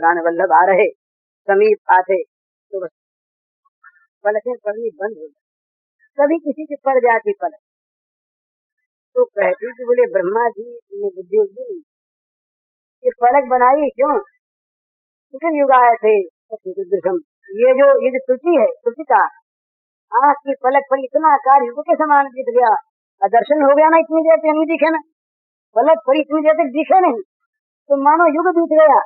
प्राण वल्लभ आ रहे, समीप आते तो बस पलकें पड़नी बंद हो जाती। कभी किसी की पड़ जाती पलक तो कहती कि बोले ब्रह्मा जी ने बुद्धि दी, ये पलक बनाई क्यों? कितने युग आए थे। ये जो त्रुटि है, त्रुटि का आँख की पलक पर इतना कार्य युग के समान बीत गया। दर्शन हो गया ना, इतनी देर तक नहीं दिखे ना, पलक पर इतनी देर तक दिखे नहीं, तो मानो युग बीत गया।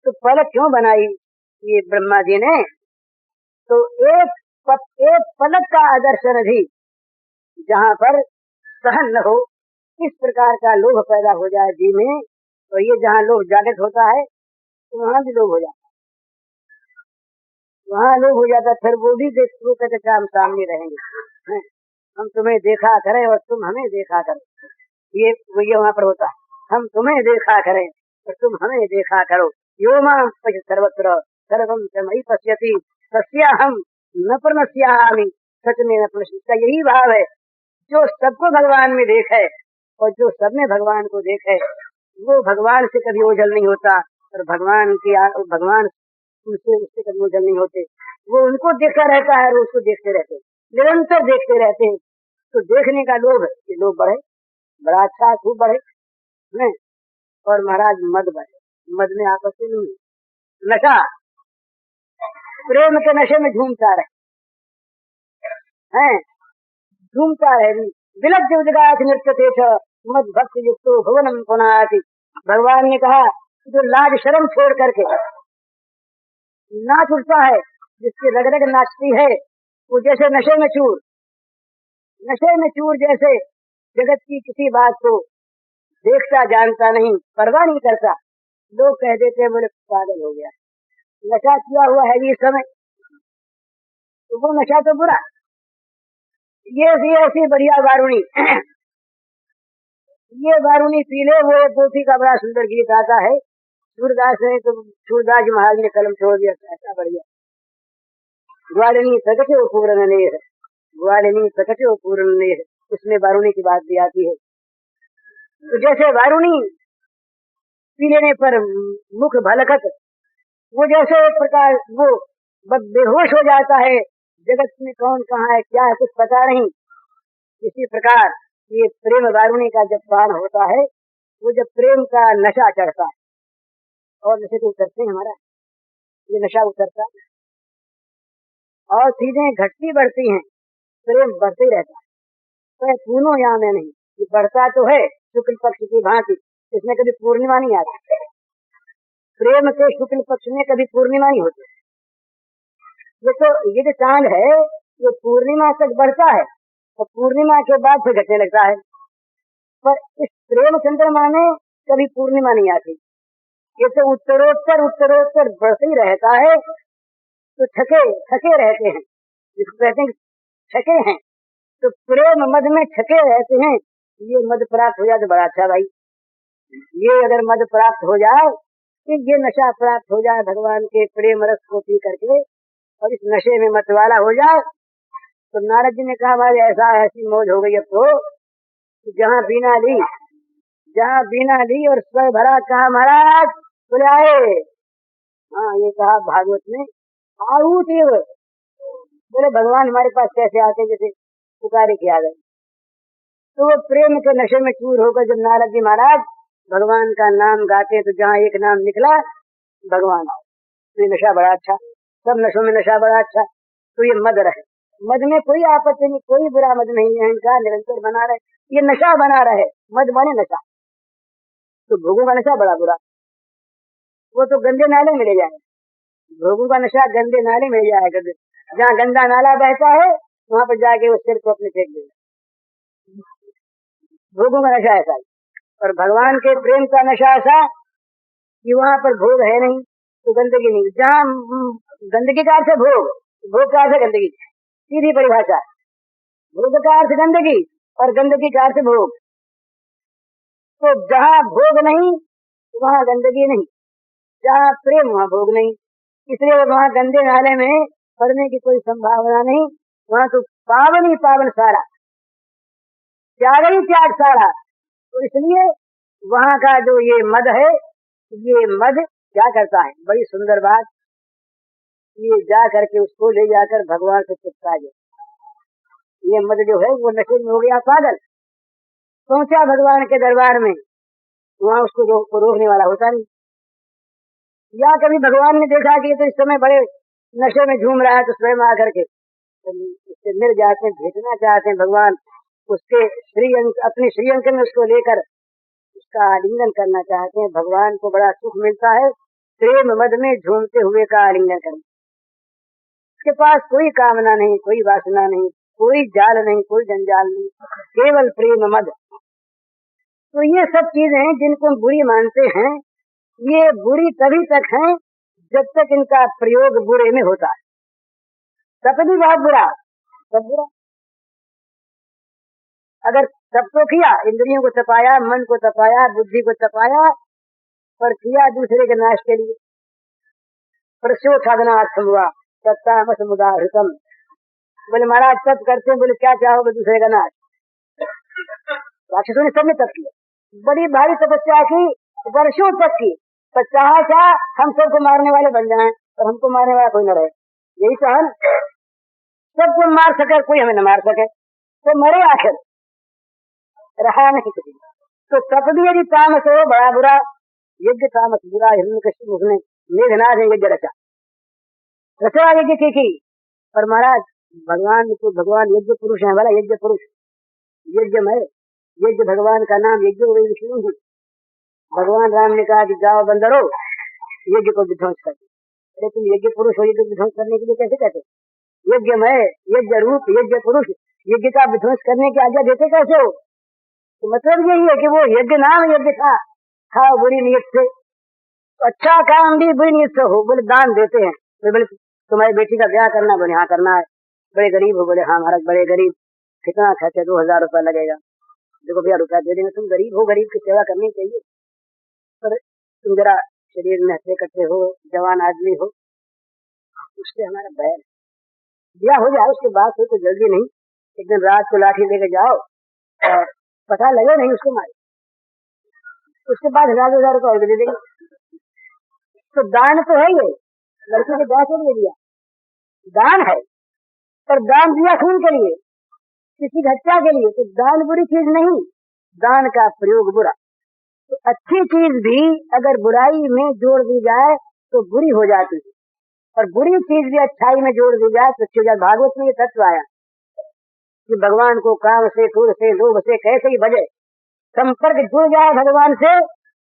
तो पलक क्यों बनाई ये ब्रह्मा जी ने? तो एक पलक का आदर्शन भी जहाँ पर सहन न हो, इस प्रकार का लोभ पैदा हो जाए जी में, तो ये जहाँ लोभ जागृत होता है तो वहाँ भी लोभ हो जाता है, वहाँ लोभ हो जाता है। फिर वो भी देखते कहते हम सामने रहेंगे, हम तुम्हें देखा करें और तुम हमें देखा करो। ये वहाँ पर होता है, हम तुम्हें देखा करें और तुम हमें देखा करो। यो मां पश्य सर्वत्र सर्वं च मयि पश्यति तस्याहं न प्रणश्यामि सच में न प्रणश्यामि। इसका यही भाव है, जो सबको भगवान में देखे और जो सब में भगवान को देखे वो भगवान से कभी ओझल नहीं होता और भगवान उनसे उससे कभी ओझल नहीं होते। वो उनको देखता रहता है और उसको देखते रहते, निरंतर देखते रहते हैं। तो देखने का लोभ है कि लोग बढ़े, बड़ा अच्छा खूब बढ़े नहीं। और महाराज मद बढ़े, मद में आपत्ति नहीं है। नशा, प्रेम के नशे में झूमता रहे, हैं झूमता रहे। विलज्ज उदगात नृत्य थे मद भक्ति युक्तो भुवनम पुनाति। भगवान ने कहा जो लाज शर्म छोड़ करके नाच उठता है, जिसकी रग रग नाचती है, वो जैसे नशे में चूर, नशे में चूर जैसे जगत की किसी बात को देखता जानता नहीं, परवाह नहीं करता। लोग कह देते बोले पागल हो गया, नशा किया हुआ है इस समय, तो वो नशा तो बुरा। ये ऐसी बढ़िया वारुणी ये वारुणी पी ले। वो एक गोपी का बड़ा सुंदर गीत आता है, सूरदास ने तो सूरदास महाराज ने कलम छोड़ दिया, ऐसा बढ़िया। ग्वालिनी प्रकटे पूर्ण नेह, ग्वालिनी प्रकटे पूर्ण नेह, उसमें वारुणी की बात भी आती है। तो जैसे वारुणी पी लेने पर मुख भलकत, वो जैसे एक प्रकार वो बेहोश हो जाता है, जगत में कौन कहाँ है क्या है कुछ पता नहीं। इसी प्रकार ये प्रेम वारुणी का जब पान होता है, वो जब प्रेम का नशा चढ़ता है, और नशे तो उतरते हैं हमारा, ये नशा उतरता है और चीजें घटती बढ़ती हैं, प्रेम बढ़ते रहता है। तो पूर्णो यहाँ में नहीं, ये बढ़ता तो है शुक्ल पक्ष की भांति, इसमें कभी पूर्णिमा नहीं आती। प्रेम के शुक्ल पक्ष में कभी पूर्णिमा नहीं होती। ये जो चांद है ये पूर्णिमा तक बढ़ता है और पूर्णिमा के बाद फिर घटने लगता है, पर इस प्रेम चंद्रमा में कभी पूर्णिमा नहीं आती। ये तो उत्तरोत्तर बढ़ते ही रहता है। तो थके रहते हैं, जिसको कहते हैं थके हैं, तो प्रेम मद में थके रहते हैं। ये मद प्राप्त हो जाए तो बड़ा अच्छा भाई। ये अगर मद प्राप्त हो जाए, कि ये नशा प्राप्त हो जाए भगवान के प्रेम रस को पी करके, और इस नशे में मतवाला हो जाए, तो नारद जी ने कहा भाई ऐसी मौज हो गई अब तो, जहाँ बीना ली और स्वर भरा, कहा महाराज बोले आए। हाँ ये कहा भागवत में, आऊ देव, बोले भगवान हमारे पास कैसे आते, जैसे पुकारे के आ गए। तो वो प्रेम के नशे में चूर होकर जब नारद जी महाराज भगवान का नाम गाते, तो जहाँ एक नाम निकला भगवान, तो ये नशा बड़ा अच्छा, सब नशों में नशा बड़ा अच्छा। तो ये मद रहे, मद में कोई आपत्ति नहीं, कोई बुरा मद नहीं है, इनका निरंतर बना रहे, ये नशा बना रहे, मद बने नशा। तो भोगों का नशा बड़ा बुरा, वो तो गंदे नाले में ले जाए, भोगों का नशा गंदे नाले में ले जाएगा। जहाँ गंदा नाला बहता है वहां पर जाके वो सिर को अपने फेंक देगा। भोगों का नशा ऐसा है, और भगवान के प्रेम का नशा ऐसा कि वहां पर भोग है नहीं तो गंदगी नहीं। जहाँ गंदगी का अर्थ है भोग का अर्थ है गंदगी, सीधी परिभाषा। भोग का अर्थ गंदगी और गंदगी का अर्थ भोग। तो जहाँ भोग नहीं वहाँ गंदगी नहीं, जहाँ प्रेम वहाँ भोग नहीं, इसलिए वहाँ गंदे नाले में पड़ने की कोई संभावना नहीं। वहाँ तो पावन ही पावन सारा, त्याग ही त्याग सारा। तो इसलिए वहाँ का जो ये मद है, ये मद क्या करता है, बड़ी सुंदर बात, ये जा करके उसको ले जाकर भगवान से चिपका दे। ये मद जो है वो नशे में हो गया पागल, पहुंचा भगवान के दरबार में, वहाँ उसको रोकने वाला होता नहीं। या कभी भगवान ने देखा कि तो इस समय बड़े नशे में झूम रहा है, तो स्वयं आकर के उससे मिल जाते हैं, भेजना चाहते हैं भगवान, उसके अपने श्रीअंक में उसको लेकर उसका आलिंगन करना चाहते हैं। भगवान को बड़ा सुख मिलता है प्रेम मद में झूमते हुए का आलिंगन करना। उसके पास कोई कामना नहीं, कोई वासना नहीं, कोई जाल नहीं, कोई जंजाल नहीं, केवल प्रेम मद। तो ये सब चीजें जिनको हम बुरी मानते हैं, ये बुरी तभी तक हैं जब तक इनका प्रयोग बुरे में होता है, तब भी बहुत बुरा, सब बुरा। अगर सब तो किया, इंद्रियों को तपाया, मन को तपाया, बुद्धि को तपाया, पर किया दूसरे के नाश के लिए। प्रसोथादनार्थम हुआ तत्तामस मुदाहृतम। बोले महाराज तप करते हैं, बोले क्या चाहोगे, दूसरे का नाश। राक्षसों ने सबने तप किया, बड़ी भारी तपस्या की, वर्षों तक की, पर चाह हम सबको मारने वाले बन जाएं और हमको मारने वाला कोई न रहे। यही तो है ना, सबको मार सके कोई हमें न मार सके तो मरे आखिर, रहा नहीं कुछ। तो तप भी यदि तामस हो बड़ा बुरा, यज्ञ तामस बुरा। हिरण्यकश्यप उसने मेघनाथ ने यज्ञ रचा यज्ञ की। और महाराज भगवान यज्ञ पुरुष है, वाला यज्ञ पुरुष यज्ञमय। यज्ञ भगवान का नाम यज्ञ विष्णु ही। भगवान राम ने कहा कि जाओ बंदरो यज्ञ को विध्वंस कर दो। अरे तुम यज्ञ पुरुष हो, यज्ञ विध्वंस करने के लिए कैसे कहते? यज्ञमय, यज्ञ रूप, यज्ञ पुरुष, यज्ञ का विध्वंस करने की आज्ञा देते कैसे हो? तो मतलब यही है कि वो यज्ञ नाम यज्ञ था, खाओ बुरी नीयत से, अच्छा काम भी बुरी नीयत से हो। बोले दान देते हैं, बोले तुम्हारी बेटी का ब्याह करना, बोले हाँ करना है। बड़े गरीब हो, बोले हाँ महाराज बड़े गरीब, कितना खर्च है? 2000 रुपया लगेगा। देखो भैया रुपया दे देंगे, तुम गरीब हो, गरीब की सेवा करनी चाहिए, पर तुम जरा शरीर में हंसते कट्टे हो, जवान आदमी हो, उससे हमारा बैर। ब्याह हो जाए उसके बाद तो जल्दी नहीं, एक दिन रात को लाठी लेके जाओ और पता लगे नहीं उसको मारे, उसके बाद 1000 रुपया और दे देंगे। तो दान तो है ये, लड़की को ब्याह के दिया दान है, पर दान दिया खून के लिए, किसी हत्या के लिए। तो दान बुरी चीज नहीं, दान का प्रयोग बुरा। तो अच्छी चीज भी अगर बुराई में जोड़ दी जाए तो बुरी हो जाती है, और बुरी चीज भी अच्छाई में जोड़ दी जाए तो अच्छी हो जाती। भागवत में ये तत्व आया कि भगवान को काम से, क्रोध से, लोभ से कैसे ही बजे संपर्क जुड़ जाए भगवान से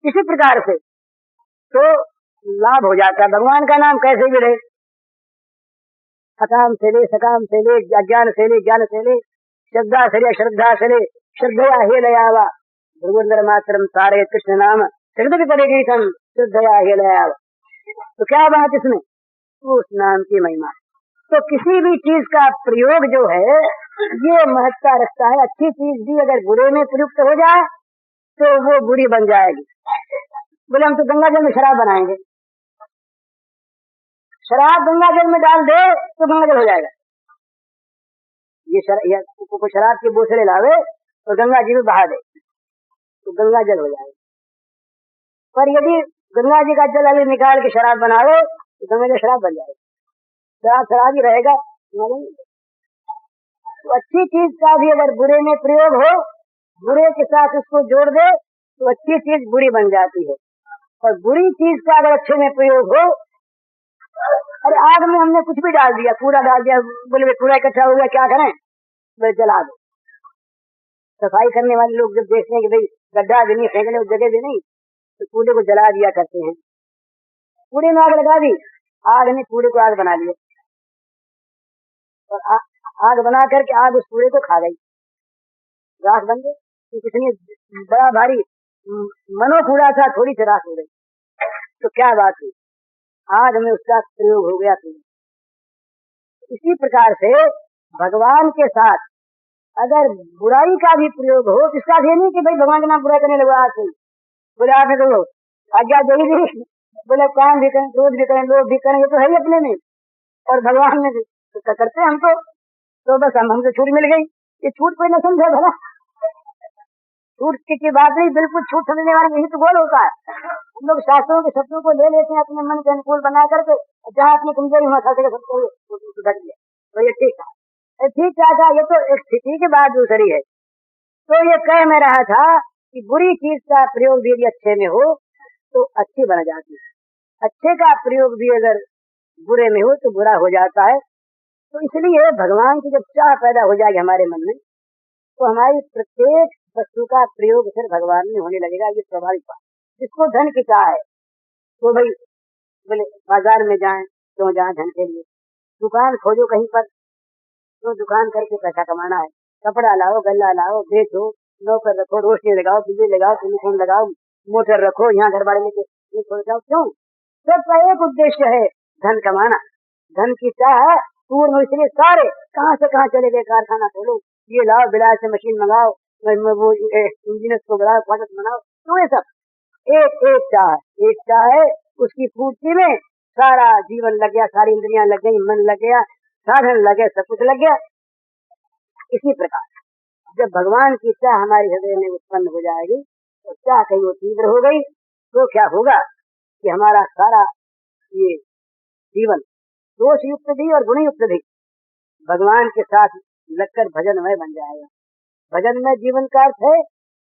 किसी प्रकार से तो लाभ हो जाता है। भगवान का नाम कैसे भी रहे, अकाम से ले, सकाम से ले, अज्ञान से ले, ज्ञान से ले, श्रद्धा से ले, श्रद्धा से ले, श्रद्धया हे लयावा भगवंदर मातरम तारे कृष्ण नाम श्रद्धा पड़ेगी हम श्रद्धया हे लयावा। तो क्या बात इसमें, उस नाम की महिमा। तो किसी भी चीज का प्रयोग जो है ये महत्ता रखता है। अच्छी चीज भी अगर बुरे में प्रयुक्त हो जाए तो वो बुरी बन जाएगी। बोले हम तो गंगा जल में शराब बनाएंगे, शराब गंगा जल में डाल दे तो गंगा जल हो जाएगा। ये शराब की बोतलें लावे और गंगा जी में बहा दे तो गंगा जल हो जाएगा। पर यदि गंगा जी का जल अभी निकाल के शराब बनावे तो गंगा जल शराब बन जाएगा, शराब ही रहेगा। तो अच्छी चीज का भी अगर बुरे में प्रयोग हो, बुरे के साथ उसको जोड़ दे तो अच्छी चीज बुरी बन जाती है, और बुरी चीज का अगर अच्छे में प्रयोग हो, अरे आग में हमने कुछ भी डाल दिया, कूड़ा डाल दिया, बोले कूड़ा इकट्ठा हो गया क्या करें, बोले जला दो। सफाई करने वाले लोग जब देखते हैं कि भाई गड्ढा भी नहीं, फेंकने की जगह भी नहीं, तो कूड़े को जला दिया करते हैं। कूड़े में आग लगा दी, आग ने कूड़े को आग बना लिया, और आग बना करके आग उस कूड़े को खा गई, राख बन गई। कितनी बड़ा भारी मनो कूड़ा था, थोड़ी सी राख हो गई, तो क्या बात हुई, आग में उसका प्रयोग हो गया। इसी प्रकार से भगवान के साथ अगर बुराई का भी प्रयोग हो, इसका ये नहीं कि भाई भगवान का नाम बुराई करने लगा आज कोई, बोले आपने तो आज्ञा दे दी, बोले काम भी करें, क्रोध भी करें, लोभ भी करें, ये तो है ही अपने में, और भगवान ने तो करते हमको, तो बस हमसे छूट मिल गई। ये छूट कोई न समझे भला, छूट की बात नहीं, बिल्कुल छूट समझने वाले यही तो गोल होता है। हम लोग शास्त्रों के शब्दों को ले लेते हैं अपने मन के अनुकूल बना करके, जहाँ अपनी कमजोरी हुआ था सबको ढक दिया, तो ये ठीक है, ठीक क्या, ये तो एक स्थिति के बाद दूसरी है। तो ये कह मैं रहा था कि बुरी चीज का प्रयोग भी यदि अच्छे में हो तो अच्छी बन जाती है, अच्छे का प्रयोग भी अगर बुरे में हो तो बुरा हो जाता है। तो इसलिए भगवान की जब चाह पैदा हो जाएगी हमारे मन में, तो हमारी प्रत्येक वस्तु का प्रयोग फिर भगवान में होने लगेगा। ये स्वाभाविक बात। जिसको धन की चाह है तो भाई बोले बाजार में जाएं, क्यों जाएं धन के लिए, दुकान खोजो कहीं पर, तो दुकान करके पैसा कमाना है, कपड़ा लाओ, गल्ला लाओ, बेचो, नौकर रखो, रोशनी लगाओ, बिजली लगाओ, टेलीफोन लगाओ, मोटर रखो, यहाँ घर बाड़े लेके छोड़ जाओ, क्यों? सबका एक उद्देश्य है धन कमाना। धन की चाह पूर्ण हो, इसलिए सारे कहाँ से कहाँ चले गए, कारखाना खोलो, ये लाओ, बिलास से मशीन मंगाओ, वो इंजीनियर को बुलाओ, फाटक बनाओ, क्यों? ये सब एक चाह, एक चाह है, उसकी पूर्ति में सारा जीवन लग गया, सारी इंद्रियां लग गई, मन लग गया, साधन लगे, सब कुछ लग गया। इसी प्रकार जब भगवान की चाह हमारे हृदय में उत्पन्न हो जाएगी, तो चाह कहीं वो तीव्र हो गई तो क्या होगा, कि हमारा सारा ये जीवन दोष युक्त भी और गुण युक्त भी भगवान के साथ लगकर भजनमय बन जाएगा। भजनमय जीवन का अर्थ है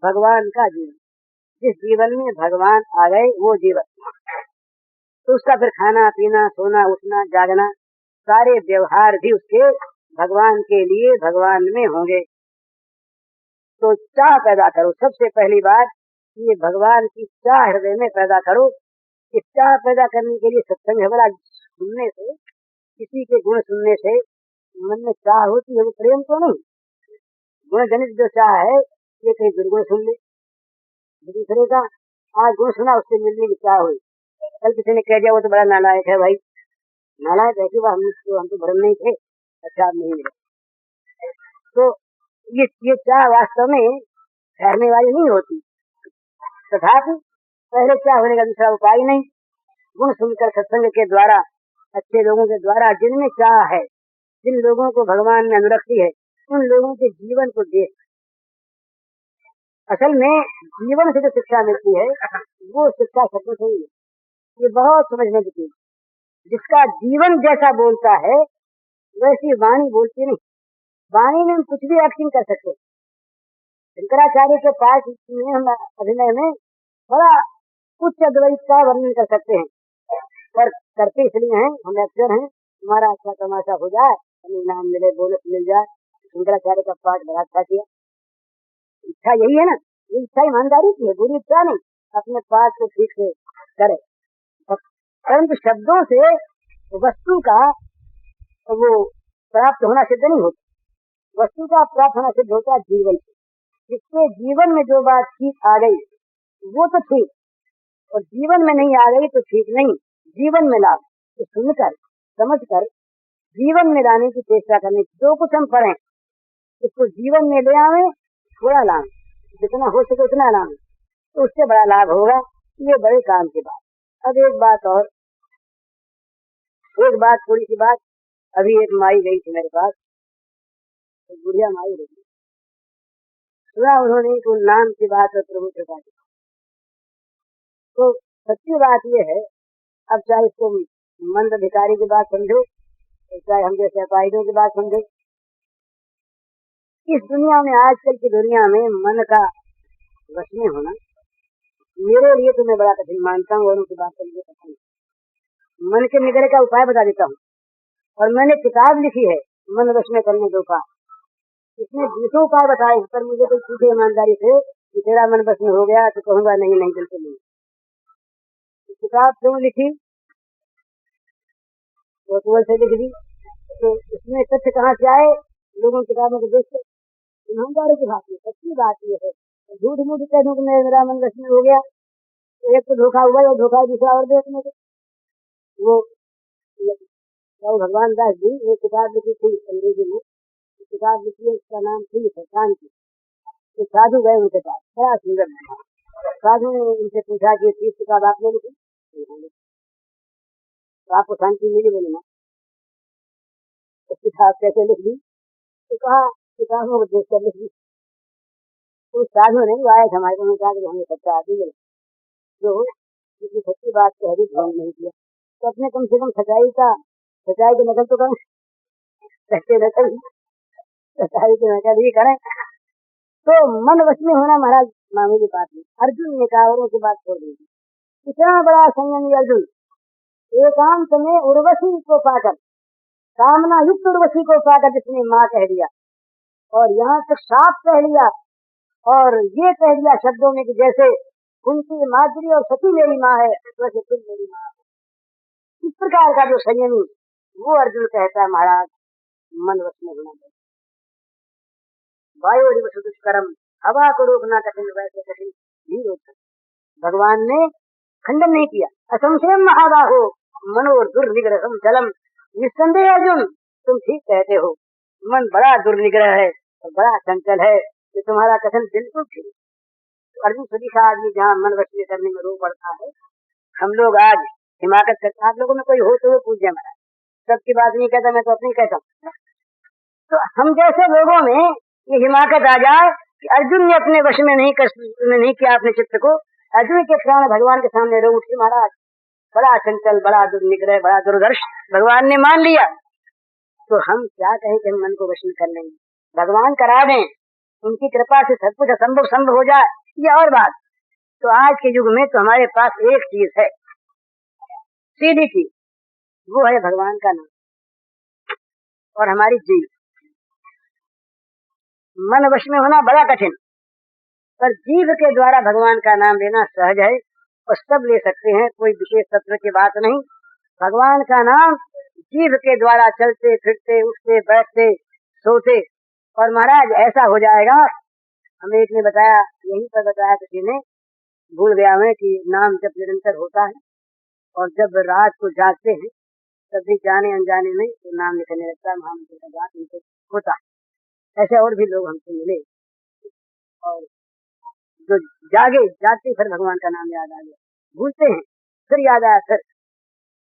भगवान का जीवन। जिस जीवन में भगवान आ गए वो जीवन, तो उसका फिर खाना पीना सोना उठना जागना सारे व्यवहार भी उसके भगवान के लिए भगवान में होंगे। तो चाह पैदा करो। सबसे पहली बात ये भगवान की चाह हृदय में पैदा करो। इस चाह पैदा करने के लिए सत्संग है। बड़ा सुनने से, किसी के गुण सुनने से मन में चाह होती है, वो प्रेम तो नहीं। गुण जनित जो चाह है, ये कहीं दुर्गुण सुन ले, दूसरे का आज गुण सुना उससे मिलने की चाह हुई, कल किसी ने कह दिया वो तो बड़ा नालायक है। भाई नालायक है कि हम तो भ्रम नहीं थे, अच्छा आप नहीं मिले। तो ये चाह वास्तव में ठहरने वाली नहीं होती। तथापि पहले चाह होने का दूसरा उपाय नहीं। गुण सुनकर सत्संग के द्वारा, अच्छे लोगों के द्वारा जिनमें चाह है, जिन लोगों को भगवान ने अनुरक्ति है, उन लोगों के जीवन को देख। असल में जीवन से जो शिक्षा मिलती है वो शिक्षा शब्द से ही है। ये बहुत समझने की चीज। जिसका जीवन जैसा बोलता है वैसी वाणी बोलती नहीं। वाणी में हम कुछ भी एक्टिंग कर सकते। शंकराचार्य के पाठ में हम अभिनय में बड़ा उच्च अद्वैत का वर्णन कर सकते हैं, पर करते इसलिए हैं हम एक्टर हैं, हमारा अच्छा तमाशा हो जाए, हमें इनाम मिले, बोनस मिल जाए। शंकराचार्य का पाठ बड़ा अच्छा किया। इच्छा यही है ना, ये इच्छा ईमानदारी की है, बुरी इच्छा नहीं। अपने पाठ को ठीक से करे, परंतु शब्दों से वस्तु का वो प्राप्त होना सिद्ध नहीं होता। वस्तु का प्राप्त होना सिद्ध होता है जीवन से। जिसके जीवन में जो बात ठीक आ गई वो तो ठीक, और जीवन में नहीं आ गई तो ठीक नहीं। जीवन में लाभ तो सुनकर समझकर जीवन में लाने की चेष्टा करनी। जो कुछ हम पढ़ें उसको जीवन में ले आवे, थोड़ा लाभ, जितना हो सके उतना लाभ, तो उससे बड़ा लाभ होगा। ये बड़े काम की बात। अब एक बात और, एक बात थोड़ी सी बात। अभी एक माई गई थी मेरे पास, एक बुढ़िया माई रही, सुना उन्होंने तो नाम की बात है प्रभु कृपा की। तो सच्ची बात ये है, अब चाहे इसको मंद अधिकारी की बात समझो, चाहे हम जैसे अपाहिजों की बात समझो, इस दुनिया में, आजकल की दुनिया में मन का वश में होना मेरे लिए तो मैं बड़ा कठिन मानता हूँ। औरों की बात समझे कठिन। मन के निगरे का उपाय बता देता हूँ, और मैंने किताब लिखी है मन वश में करने के उपाय। इसमें 200 उपाय बताए हैं, पर मुझे कोई पूछे ईमानदारी से कि तेरा मन वश में हो गया, तो कहूँगा नहीं नहीं बिल्कुल नहीं। किताब क्यों लिखी, वो से लिख दी, तो इसमें तथ्य कहाँ से आए? लोगों किताबों को देखते ईमानदारी की बात है। सच्ची बात ये है, झूठ मूठ कह दूं कि मेरा मन वश में हो गया, तो एक तो धोखा हुआ, और धोखा दूसरा और देखने को। वो भगवान दास जी एक किताब लिखी थी अंग्रेजी में, किताब लिखी है, उसका नाम थी शांति। तो साधु गए उनके पास, बड़ा सुंदर। साधु ने उनसे पूछा कि 30 किताब आपने लिखी, तो आपको शांति मिली? बोले ना। तो किताब कैसे लिख दी? तो कहा किताबों को देख कर लिख दी। तो साधु ने आया हमारे को, कहा कि हमें सच्चा आदमी मिले जो किसी सच्ची बात कह दी, ध्यान नहीं किया, तो अपने कम से कम सच्चाई की नकल तो करें, सच्चे नकल सच्चाई की नकल ही करें। तो मन वश में होना महाराज मामूली बात नहीं। अर्जुन ने कहा, औरों की बात छोड़ दीजिए, इतना बड़ा संयमी अर्जुन एकांत में उर्वशी को पाकर, कामना युक्त उर्वशी को पाकर जिसने माँ कह दिया, और यहाँ तक साफ कह लिया, और ये कह दिया शब्दों में कि जैसे कुंती माधुरी और सती मेरी माँ है, वैसे तुम मेरी माँ है। इस प्रकार का जो संयमी, वो अर्जुन कहता है महाराज मन वश में होना चाहिए। वायु दुष्कर्म, हवा को रोकना कठिन, वैसे कठिन नहीं रोक सकते। भगवान ने खंडन नहीं किया। असंशयम महाबाहो मनो दुर्निग्रहम चलम। निस्संदेह अर्जुन तुम ठीक कहते हो, मन बड़ा दुर्निग्रह है और बड़ा चंचल है, कि तुम्हारा कथन बिल्कुल ठीक। अर्जुन सभी का आदमी जहाँ मन वश में करने में रो पड़ता है। हम लोग आज हिमाकत करते, आप लोगों में कोई हो तो वो पूछ जाए महाराज, सबकी बात नहीं कहता, मैं तो अपनी कहता हूँ। तो हम जैसे लोगों में ये हिमाकत आ जाए कि अर्जुन ने अपने वश में नहीं किया अपने चित्त को। अर्जुन के प्राण भगवान के सामने रो उठे महाराज, बड़ा चंचल, बड़ा दुर्निग्रह, बड़ा दुर्दर्श भगवान ने मान लिया, तो हम क्या कहें कि हम मन को वश में कर लेंगे। भगवान करा दें, उनकी कृपा से सब कुछ असंभव संभव हो जाए, ये और बात। तो आज के युग में तो हमारे पास एक चीज है, सीधी चीज, वो है भगवान का नाम और हमारी जीव। मन वश में होना बड़ा कठिन, पर जीव के द्वारा भगवान का नाम लेना सहज है और सब ले सकते हैं, कोई विशेष तत्व की बात नहीं। भगवान का नाम जीव के द्वारा चलते फिरते, उठते बैठते, सोते, और महाराज ऐसा हो जाएगा। हमें एक ने बताया, यहीं पर बताया किसी ने, भूल गया मैं, कि नाम जब निरंतर होता है और जब रात को जागते हैं तब भी जाने अनजाने में तो नाम लिखने लगता है, महामंत्र का जाप उनको होता है। ऐसे और भी लोग हमसे मिले, और जो जागते फिर भगवान का नाम याद आ गया, भूलते हैं फिर याद आया फिर।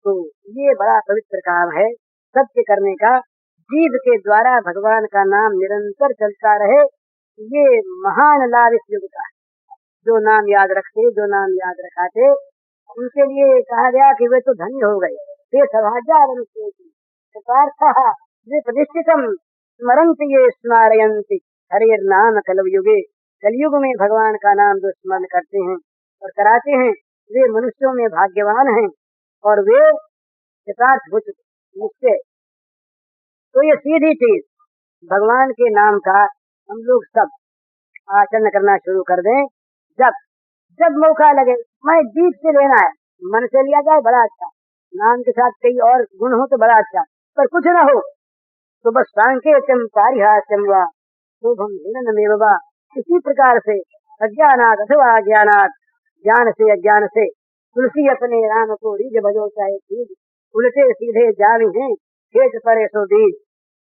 तो ये बड़ा पवित्र काम है सत्य करने का, जीव के द्वारा भगवान का नाम निरंतर चलता रहे, ये महान लाभ इस युग का है। जो नाम याद रखते, जो नाम याद रखाते, उनके लिए कहा गया कि वे तो धन्य हो गए। वे प्रतिष्ठितम स्मरन्ति ये स्मारयन्ति हरे नाम कलयुगे। कलयुग में भगवान का नाम जो स्मरण करते हैं और कराते हैं, वे मनुष्यों में भाग्यवान हैं और वे यथार्थ हो चुके निश्चय। तो ये सीधी चीज भगवान के नाम का हम लोग सब आचरण करना शुरू कर दें। जब जब मौका लगे, मैं जीभ से लेना है, मन से लिया जाए बड़ा अच्छा, नाम के साथ कई और गुण हो तो बड़ा अच्छा, पर कुछ न हो तो बस सांकेतम पारिहास्यम वा शोभम हिननमेव वा। इसी प्रकार से अज्ञानात अथवा अज्ञानात, ज्ञान से अज्ञान से, तुलसी अपने राम को रिज भजो चाहे चीज, उल्टे सीधे जावी हैं खेत परे सो बीज।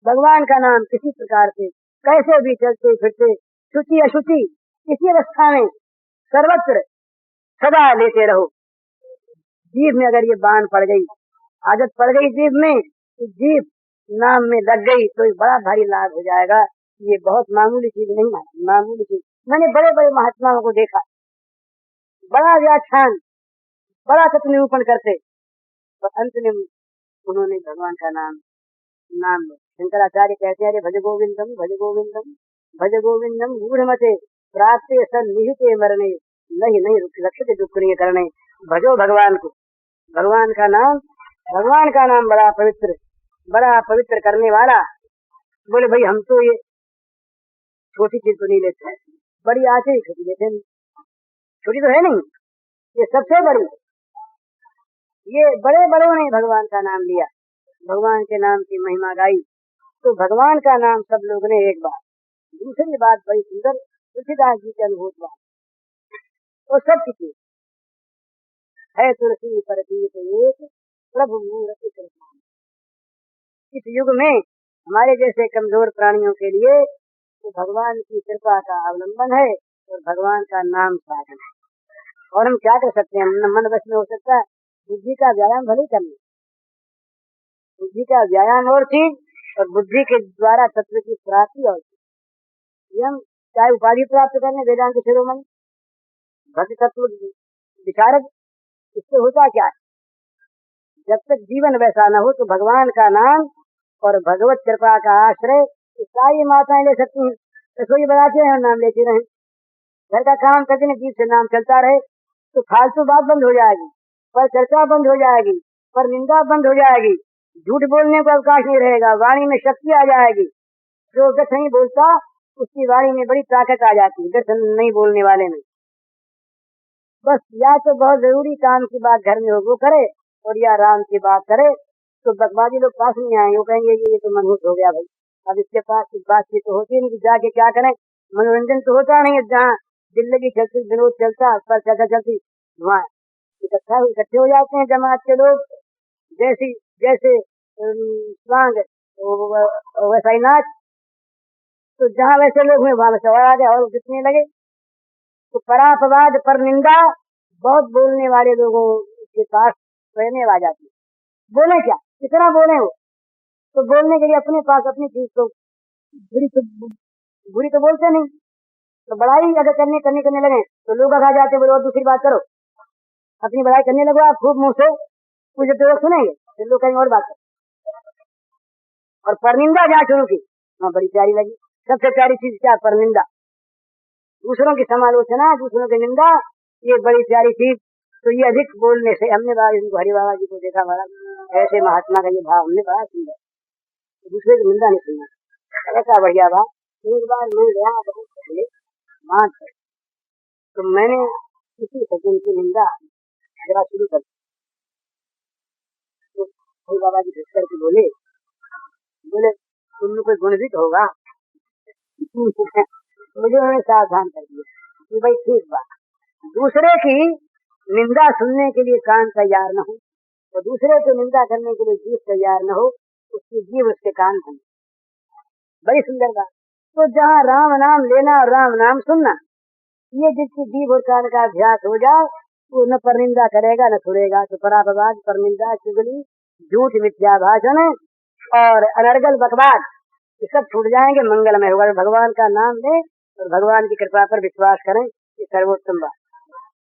भगवान का नाम किसी प्रकार से कैसे भी चलते फिरते, शुचि अशुचि, किसी अवस्था में सर्वत्र सदा लेते रहो। जीभ में अगर ये बाण पड़ गई, आदत पड़ गई जीभ में, तो जीभ नाम में लग गई तो बड़ा भारी लाभ हो जाएगा। ये बहुत मामूली चीज नहीं है, मामूली चीज। मैंने बड़े बड़े महात्माओं को देखा, बड़ा व्याख्यान, बड़ा सत्य निरूपण करते, और अंत में उन्होंने भगवान का नाम लो। शंकराचार्य कहते हैं, भज गोविंदम भज गोविंदम भज गोविंदम गूढ़मते प्राप्ते सन्निहिते मरने नहीं नहीं लक्षित दुष्क्रिय करने। भजो भगवान को, भगवान का नाम बड़ा पवित्र करने वाला। बोले भाई हम तो ये छोटी चीज तो नहीं लेते हैं, बड़ी आते ही छोटी लेते हैं, छोटी तो है नहीं, ये सबसे बड़ी। ये बड़े बड़ों ने भगवान का नाम लिया, भगवान के नाम की महिमा गाई, तो भगवान का नाम सब लोग ने एक बार। दूसरी बात बड़ी सुंदर, तुलसीदास जी के अनुभूत बात, वो सब चीज है तुलसी पर एक प्रभु मूर्ति कृष्ण। इस युग में हमारे जैसे कमजोर प्राणियों के लिए तो भगवान की कृपा का अवलंबन है और भगवान का नाम साधन है। और हम क्या कर सकते हैं, मन वश में हो सकता है, बुद्धि का व्यायाम भले करना, बुद्धि का व्यायाम और चीज, और बुद्धि के द्वारा तत्व की प्राप्ति और चीज। हम चाहे उपाधि प्राप्त करने, वेदांत शिरोमणि, भक्ति तत्व विशारद, इससे होता क्या है, जब तक जीवन वैसा न हो तो भगवान का नाम और भगवत कृपा का आश्रय सारी माताएं ले सकती हैं। रसोई बनाते हैं, नाम लेते रहे, घर का काम करते हैं, जीव से नाम चलता रहे, तो फालतू बात बंद हो जाएगी, पर चर्चा बंद हो जाएगी, पर निंदा बंद हो जाएगी, झूठ बोलने को अवकाश नहीं रहेगा, वाणी में शक्ति आ जाएगी। जो व्यर्थ नहीं बोलता उसकी वाणी में बड़ी ताकत आ जाती है, व्यर्थ नहीं बोलने वाले में। बस या तो बहुत जरूरी काम की बात घर में हो वो करे, और या राम की बात करे, तो बकवादी लोग पास नहीं आएंगे, वो कहेंगे ये तो मनहूस हो गया भाई, अब इसके पास बातचीत तो होती नहीं, जाके क्या करें, मनोरंजन तो होता नहीं है, जहाँ जिंदगी चलती, विनोद चलता, पर चर्चा चलती, वहाँ इकट्ठे हो जाते हैं जमात के लोग, जैसे स्वांग वैसा ही नाच, तो जहाँ वैसे लोग हुए वहां वैसे और आ गए और जितने लगे। तो परापवाद पर निंदा बहुत बोलने वाले लोगों के पास रहने आ जाती है। बोले क्या, कितना बोले वो, तो बोलने के लिए अपने पास अपनी चीज तो बुरी तो बोलते नहीं, तो बड़ाई अगर करने लगे तो लोग आ जाते, बोले और दूसरी बात करो, अपनी बड़ाई करने लगो आप खूब मुंह से, कुछ तो लोग सुनेंगे, फिर लोग कहीं और बात करें। और परनिंदा जहाँ शुरू की वहाँ बड़ी प्यारी लगी। सबसे प्यारी चीज क्या? परनिंदा। दूसरों की समालोचना, दूसरों की निंदा, ये बड़ी प्यारी चीज। तो ये अधिक बोलने से हमने हरि बाबा जी को देखा, महाराज ऐसे महात्मा का ये भाव हमने बड़ा सुंदर, दूसरे की निंदा नहीं सुनना, ऐसा बढ़िया बात। एक बार मैं गया बहुत पहले मां, तो मैंने किसी सज्जन की निंदा जरा शुरू कर, तो हरि बाबा जी घुस करके बोले तुम कोई गुण भी तो होगा। मुझे उन्होंने सावधान कर दिया कि भाई ठीक बात, दूसरे की निंदा सुनने के लिए कान तैयार न हो, तो दूसरे की निंदा करने के लिए जीभ तैयार न हो, उसकी जीभ उसके कान बने। बड़ी सुंदर बात। तो जहाँ राम नाम लेना और राम नाम सुनना, ये जिसकी जीभ और कान का अभ्यास हो जाए, वो न परनिंदा करेगा न सुनेगा। तो परापवाद, परनिंदा, चुगली, झूठ, मिथ्या भाषण और अनर्गल बकवाद, ये सब छूट जाएंगे, मंगलमय होगा। भगवान का नाम ले और भगवान की कृपा पर विश्वास करें, ये सर्वोत्तम बात।